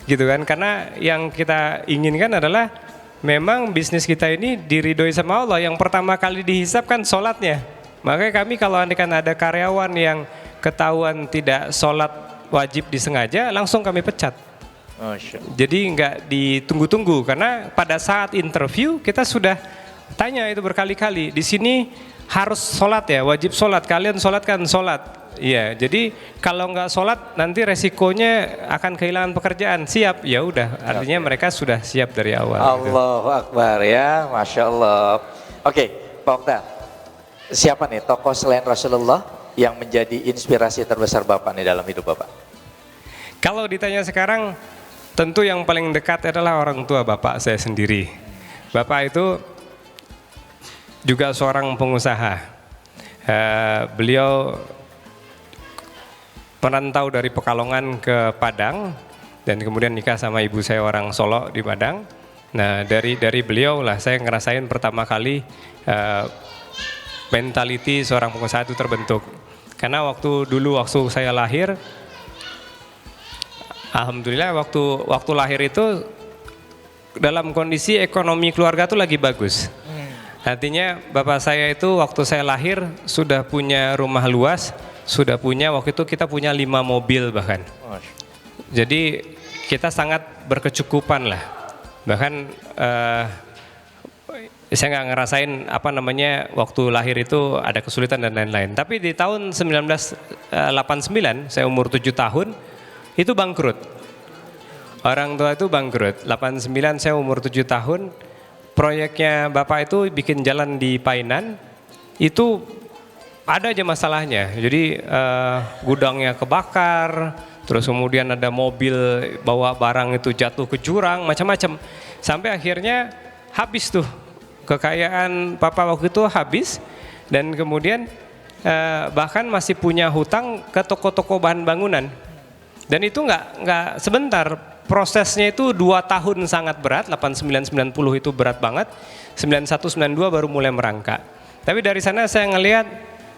Gitu kan. Karena yang kita inginkan adalah memang bisnis kita ini diridhoi sama Allah. Yang pertama kali dihisab kan sholatnya. Makanya kami kalau andaikan ada karyawan yang ketahuan tidak sholat wajib disengaja, langsung kami pecat. Jadi nggak ditunggu-tunggu, karena pada saat interview kita sudah tanya itu berkali-kali. Di sini harus sholat ya, wajib sholat. Kalian sholat kan sholat. Iya. Jadi kalau nggak sholat nanti resikonya akan kehilangan pekerjaan. Siap? Ya udah. Artinya mereka sudah siap dari awal. Allahu Akbar ya, Masya Allah. Oke, Pak Okta, siapa nih tokoh selain Rasulullah yang menjadi inspirasi terbesar Bapak nih dalam hidup Bapak? Kalau ditanya sekarang, tentu yang paling dekat adalah orang tua Bapak saya sendiri. Bapak itu juga seorang pengusaha. Beliau merantau dari Pekalongan ke Padang dan kemudian nikah sama ibu saya orang Solo di Padang. Nah dari beliau lah saya ngerasain pertama kali mentality seorang pengusaha itu terbentuk. Karena waktu saya lahir, alhamdulillah waktu lahir itu dalam kondisi ekonomi keluarga tuh lagi bagus. Artinya bapak saya itu waktu saya lahir sudah punya rumah luas, sudah punya, waktu itu kita punya 5 mobil bahkan. Jadi kita sangat berkecukupan lah. Bahkan saya nggak ngerasain apa namanya waktu lahir itu ada kesulitan dan lain-lain. Tapi di tahun 1989 saya umur 7 tahun itu bangkrut. Orang tua itu bangkrut. 89 saya umur 7 tahun. Proyeknya bapak itu bikin jalan di Painan. Itu ada aja masalahnya. Jadi gudangnya kebakar. Terus kemudian ada mobil bawa barang itu jatuh ke jurang, macam-macam. Sampai akhirnya habis tuh. Kekayaan papa waktu itu habis, dan kemudian bahkan masih punya hutang ke toko-toko bahan bangunan. Dan itu nggak sebentar, prosesnya itu 2 tahun sangat berat. 89-90 itu berat banget, 91-92 baru mulai merangkak. Tapi dari sana saya ngelihat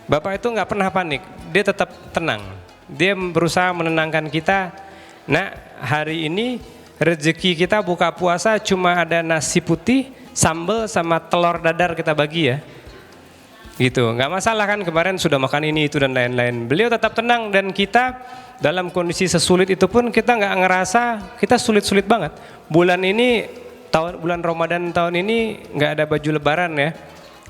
bapak itu nggak pernah panik, dia tetap tenang. Dia berusaha menenangkan kita. Nah hari ini rezeki kita buka puasa cuma ada nasi putih, sambal sama telur dadar kita bagi ya, gitu, nggak masalah kan, kemarin sudah makan ini itu dan lain-lain. Beliau tetap tenang, dan kita dalam kondisi sesulit itu pun kita nggak ngerasa kita sulit-sulit banget. Bulan ini bulan Ramadan tahun ini nggak ada baju lebaran ya,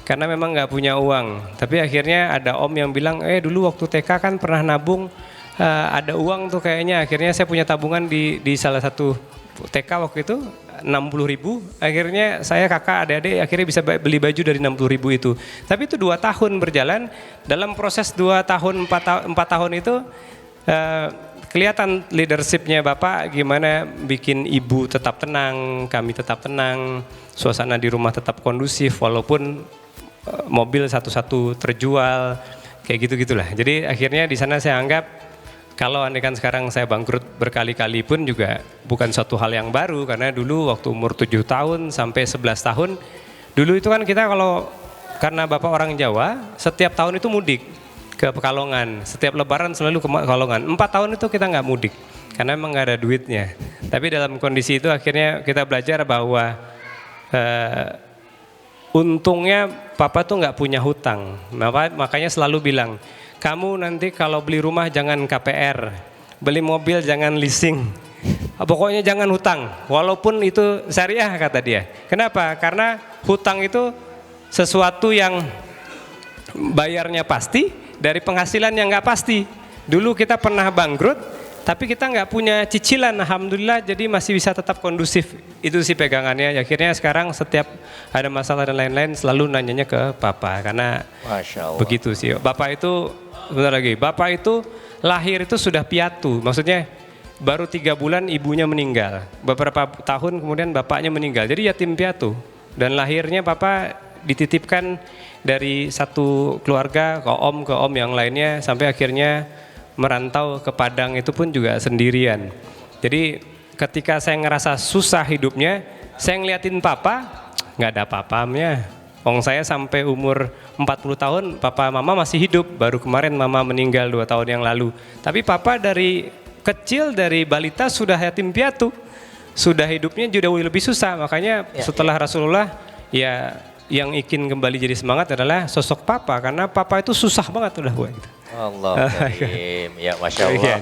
karena memang nggak punya uang. Tapi akhirnya ada om yang bilang, dulu waktu TK kan pernah nabung ada uang tuh kayaknya, akhirnya saya punya tabungan di salah satu TK waktu itu 60.000, akhirnya saya kakak adik-adik akhirnya bisa beli baju dari 60.000 itu. Tapi itu 2 tahun berjalan, dalam proses 2 tahun 4 tahun itu kelihatan leadershipnya Bapak gimana bikin ibu tetap tenang, kami tetap tenang, suasana di rumah tetap kondusif walaupun mobil satu-satu terjual, kayak gitu-gitulah. Jadi akhirnya di sana saya anggap kalau andaikan sekarang saya bangkrut berkali-kali pun juga bukan suatu hal yang baru, karena dulu waktu umur 7 tahun sampai 11 tahun, dulu itu kan kita karena Bapak orang Jawa, setiap tahun itu mudik ke Pekalongan, setiap lebaran selalu ke Pekalongan. 4 tahun itu kita nggak mudik, karena emang nggak ada duitnya. Tapi dalam kondisi itu akhirnya kita belajar bahwa untungnya Papa tuh nggak punya hutang, makanya selalu bilang, kamu nanti kalau beli rumah jangan KPR, beli mobil jangan leasing, pokoknya jangan hutang, walaupun itu syariah kata dia. Kenapa? Karena hutang itu sesuatu yang bayarnya pasti dari penghasilan yang nggak pasti. Dulu kita pernah bangkrut, tapi kita nggak punya cicilan, alhamdulillah, jadi masih bisa tetap kondusif. Itu sih pegangannya. Akhirnya sekarang setiap ada masalah dan lain-lain selalu nanyanya ke Papa, karena Masya Allah. begitu sih. Bapak itu, sebentar lagi, Bapak itu lahir itu sudah piatu, maksudnya baru 3 bulan ibunya meninggal, beberapa tahun kemudian bapaknya meninggal, jadi yatim piatu. Dan lahirnya Papa dititipkan dari satu keluarga ke om yang lainnya, sampai akhirnya merantau ke Padang itu pun juga sendirian. Jadi ketika saya ngerasa susah hidupnya, saya ngeliatin Papa, nggak ada apa-apanya. Saya sampai umur 40 tahun, Papa Mama masih hidup, baru kemarin Mama meninggal 2 tahun yang lalu. Tapi Papa dari kecil, dari balita sudah yatim piatu, sudah hidupnya jauh lebih susah. Makanya setelah Rasulullah, ya yang ingin kembali jadi semangat adalah sosok Papa, karena Papa itu susah banget udah buat gitu. Allah karim, ya Masya Allah.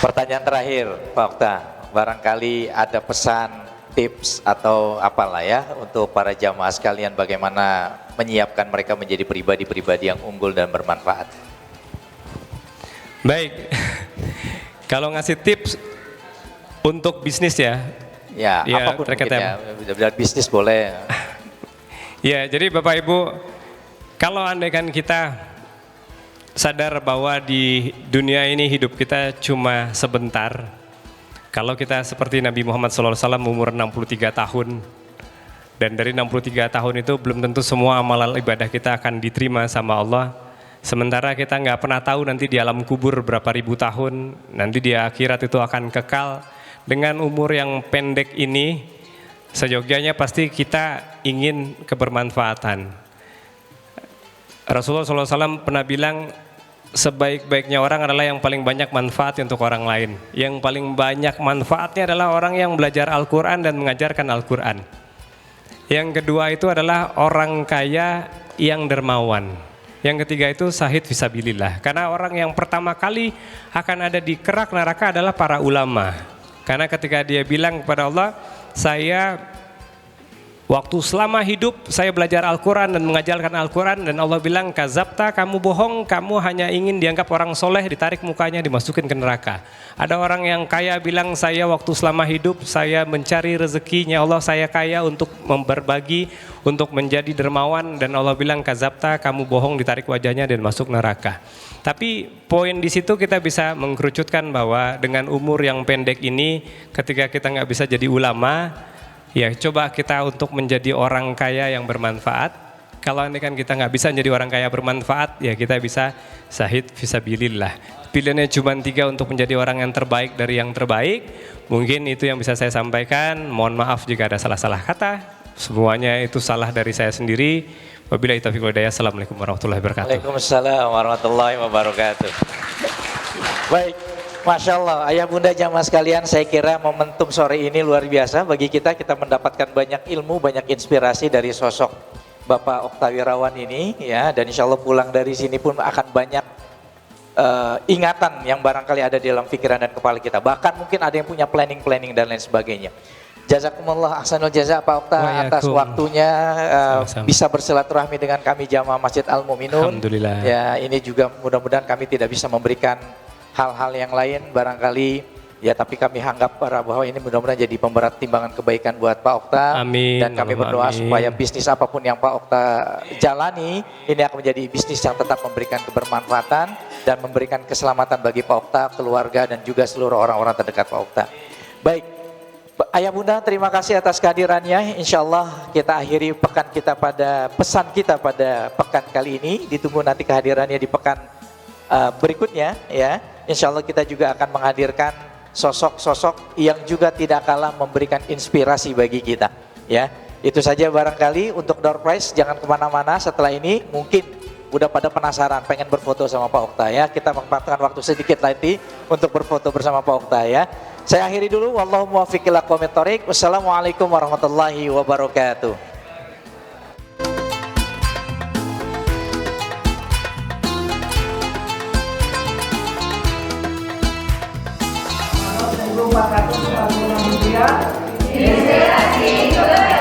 Pertanyaan terakhir Pak Okta, barangkali ada pesan, tips atau apalah ya untuk para jamaah sekalian bagaimana menyiapkan mereka menjadi pribadi-pribadi yang unggul dan bermanfaat. Baik, kalau ngasih tips untuk bisnis ya. Ya, apapun mungkin ya, bisnis boleh. Ya, jadi Bapak Ibu, kalau andaikan kita sadar bahwa di dunia ini hidup kita cuma sebentar, kalau kita seperti Nabi Muhammad SAW umur 63 tahun, dan dari 63 tahun itu belum tentu semua amalan ibadah kita akan diterima sama Allah. Sementara kita nggak pernah tahu nanti di alam kubur berapa ribu tahun, nanti di akhirat itu akan kekal. Dengan umur yang pendek ini, seyogyanya pasti kita ingin kebermanfaatan. Rasulullah SAW pernah bilang, sebaik-baiknya orang adalah yang paling banyak manfaat untuk orang lain. Yang paling banyak manfaatnya adalah orang yang belajar Al-Quran dan mengajarkan Al-Quran. Yang kedua itu adalah orang kaya yang dermawan. Yang ketiga itu syahid fisabilillah. Karena orang yang pertama kali akan ada di kerak neraka adalah para ulama. Karena ketika dia bilang kepada Allah, saya waktu selama hidup saya belajar Al-Quran dan mengajarkan Al-Quran, dan Allah bilang, kazabta, kamu bohong, kamu hanya ingin dianggap orang soleh, ditarik mukanya, dimasukin ke neraka. Ada orang yang kaya bilang, saya waktu selama hidup saya mencari rezekinya Allah, saya kaya untuk berbagi, untuk menjadi dermawan, dan Allah bilang, kazabta, kamu bohong, ditarik wajahnya dan masuk neraka. Tapi poin di situ kita bisa mengkerucutkan bahwa dengan umur yang pendek ini, ketika kita nggak bisa jadi ulama, ya coba kita untuk menjadi orang kaya yang bermanfaat. Kalau ini kan kita nggak bisa menjadi orang kaya bermanfaat, ya kita bisa syahid fisabilillah. Pilihannya cuma 3 untuk menjadi orang yang terbaik dari yang terbaik. Mungkin itu yang bisa saya sampaikan. Mohon maaf jika ada salah-salah kata. Semuanya itu salah dari saya sendiri. Wabillahi taufiq wal hidayah. Assalamualaikum warahmatullahi wabarakatuh. Waalaikumsalam warahmatullahi wabarakatuh. Baik, Masya Allah, ayah bunda jamaah sekalian, saya kira momentum sore ini luar biasa bagi kita mendapatkan banyak ilmu, banyak inspirasi dari sosok Bapak Okta Wirawan ini, ya, dan insya Allah pulang dari sini pun akan banyak ingatan yang barangkali ada di dalam pikiran dan kepala kita. Bahkan mungkin ada yang punya planning dan lain sebagainya. Jazakumullah ahsanul jaza Pak Okta atas Wa'alaikum. waktunya Sama-sama. bisa bersilaturahmi dengan kami jamaah Masjid Al Muminun. Alhamdulillah. Ya, ini juga mudah-mudahan kami tidak bisa memberikan hal-hal yang lain barangkali ya, tapi kami anggap bahwa ini mudah-mudahan jadi pemberat timbangan kebaikan buat Pak Okta. Amin. Dan kami Allahumma berdoa amin. supaya bisnis apapun yang Pak Okta jalani ini akan menjadi bisnis yang tetap memberikan kebermanfaatan dan memberikan keselamatan bagi Pak Okta, keluarga dan juga seluruh orang-orang terdekat Pak Okta. Baik. Ayah Bunda, terima kasih atas kehadirannya. Insya Allah kita akhiri pekan kita pada pesan kita pada pekan kali ini. Ditunggu nanti kehadirannya di pekan berikutnya ya. Insya Allah kita juga akan menghadirkan sosok-sosok yang juga tidak kalah memberikan inspirasi bagi kita ya. Itu saja barangkali untuk door prize, jangan kemana-mana. Setelah ini mungkin udah pada penasaran pengen berfoto sama Pak Okta ya. Kita memanfaatkan waktu sedikit nanti untuk berfoto bersama Pak Okta ya. Saya akhiri dulu. Wallahu muwaffiq ila aqwamit thoriq. Wassalamualaikum warahmatullahi wabarakatuh. Inspirasi juga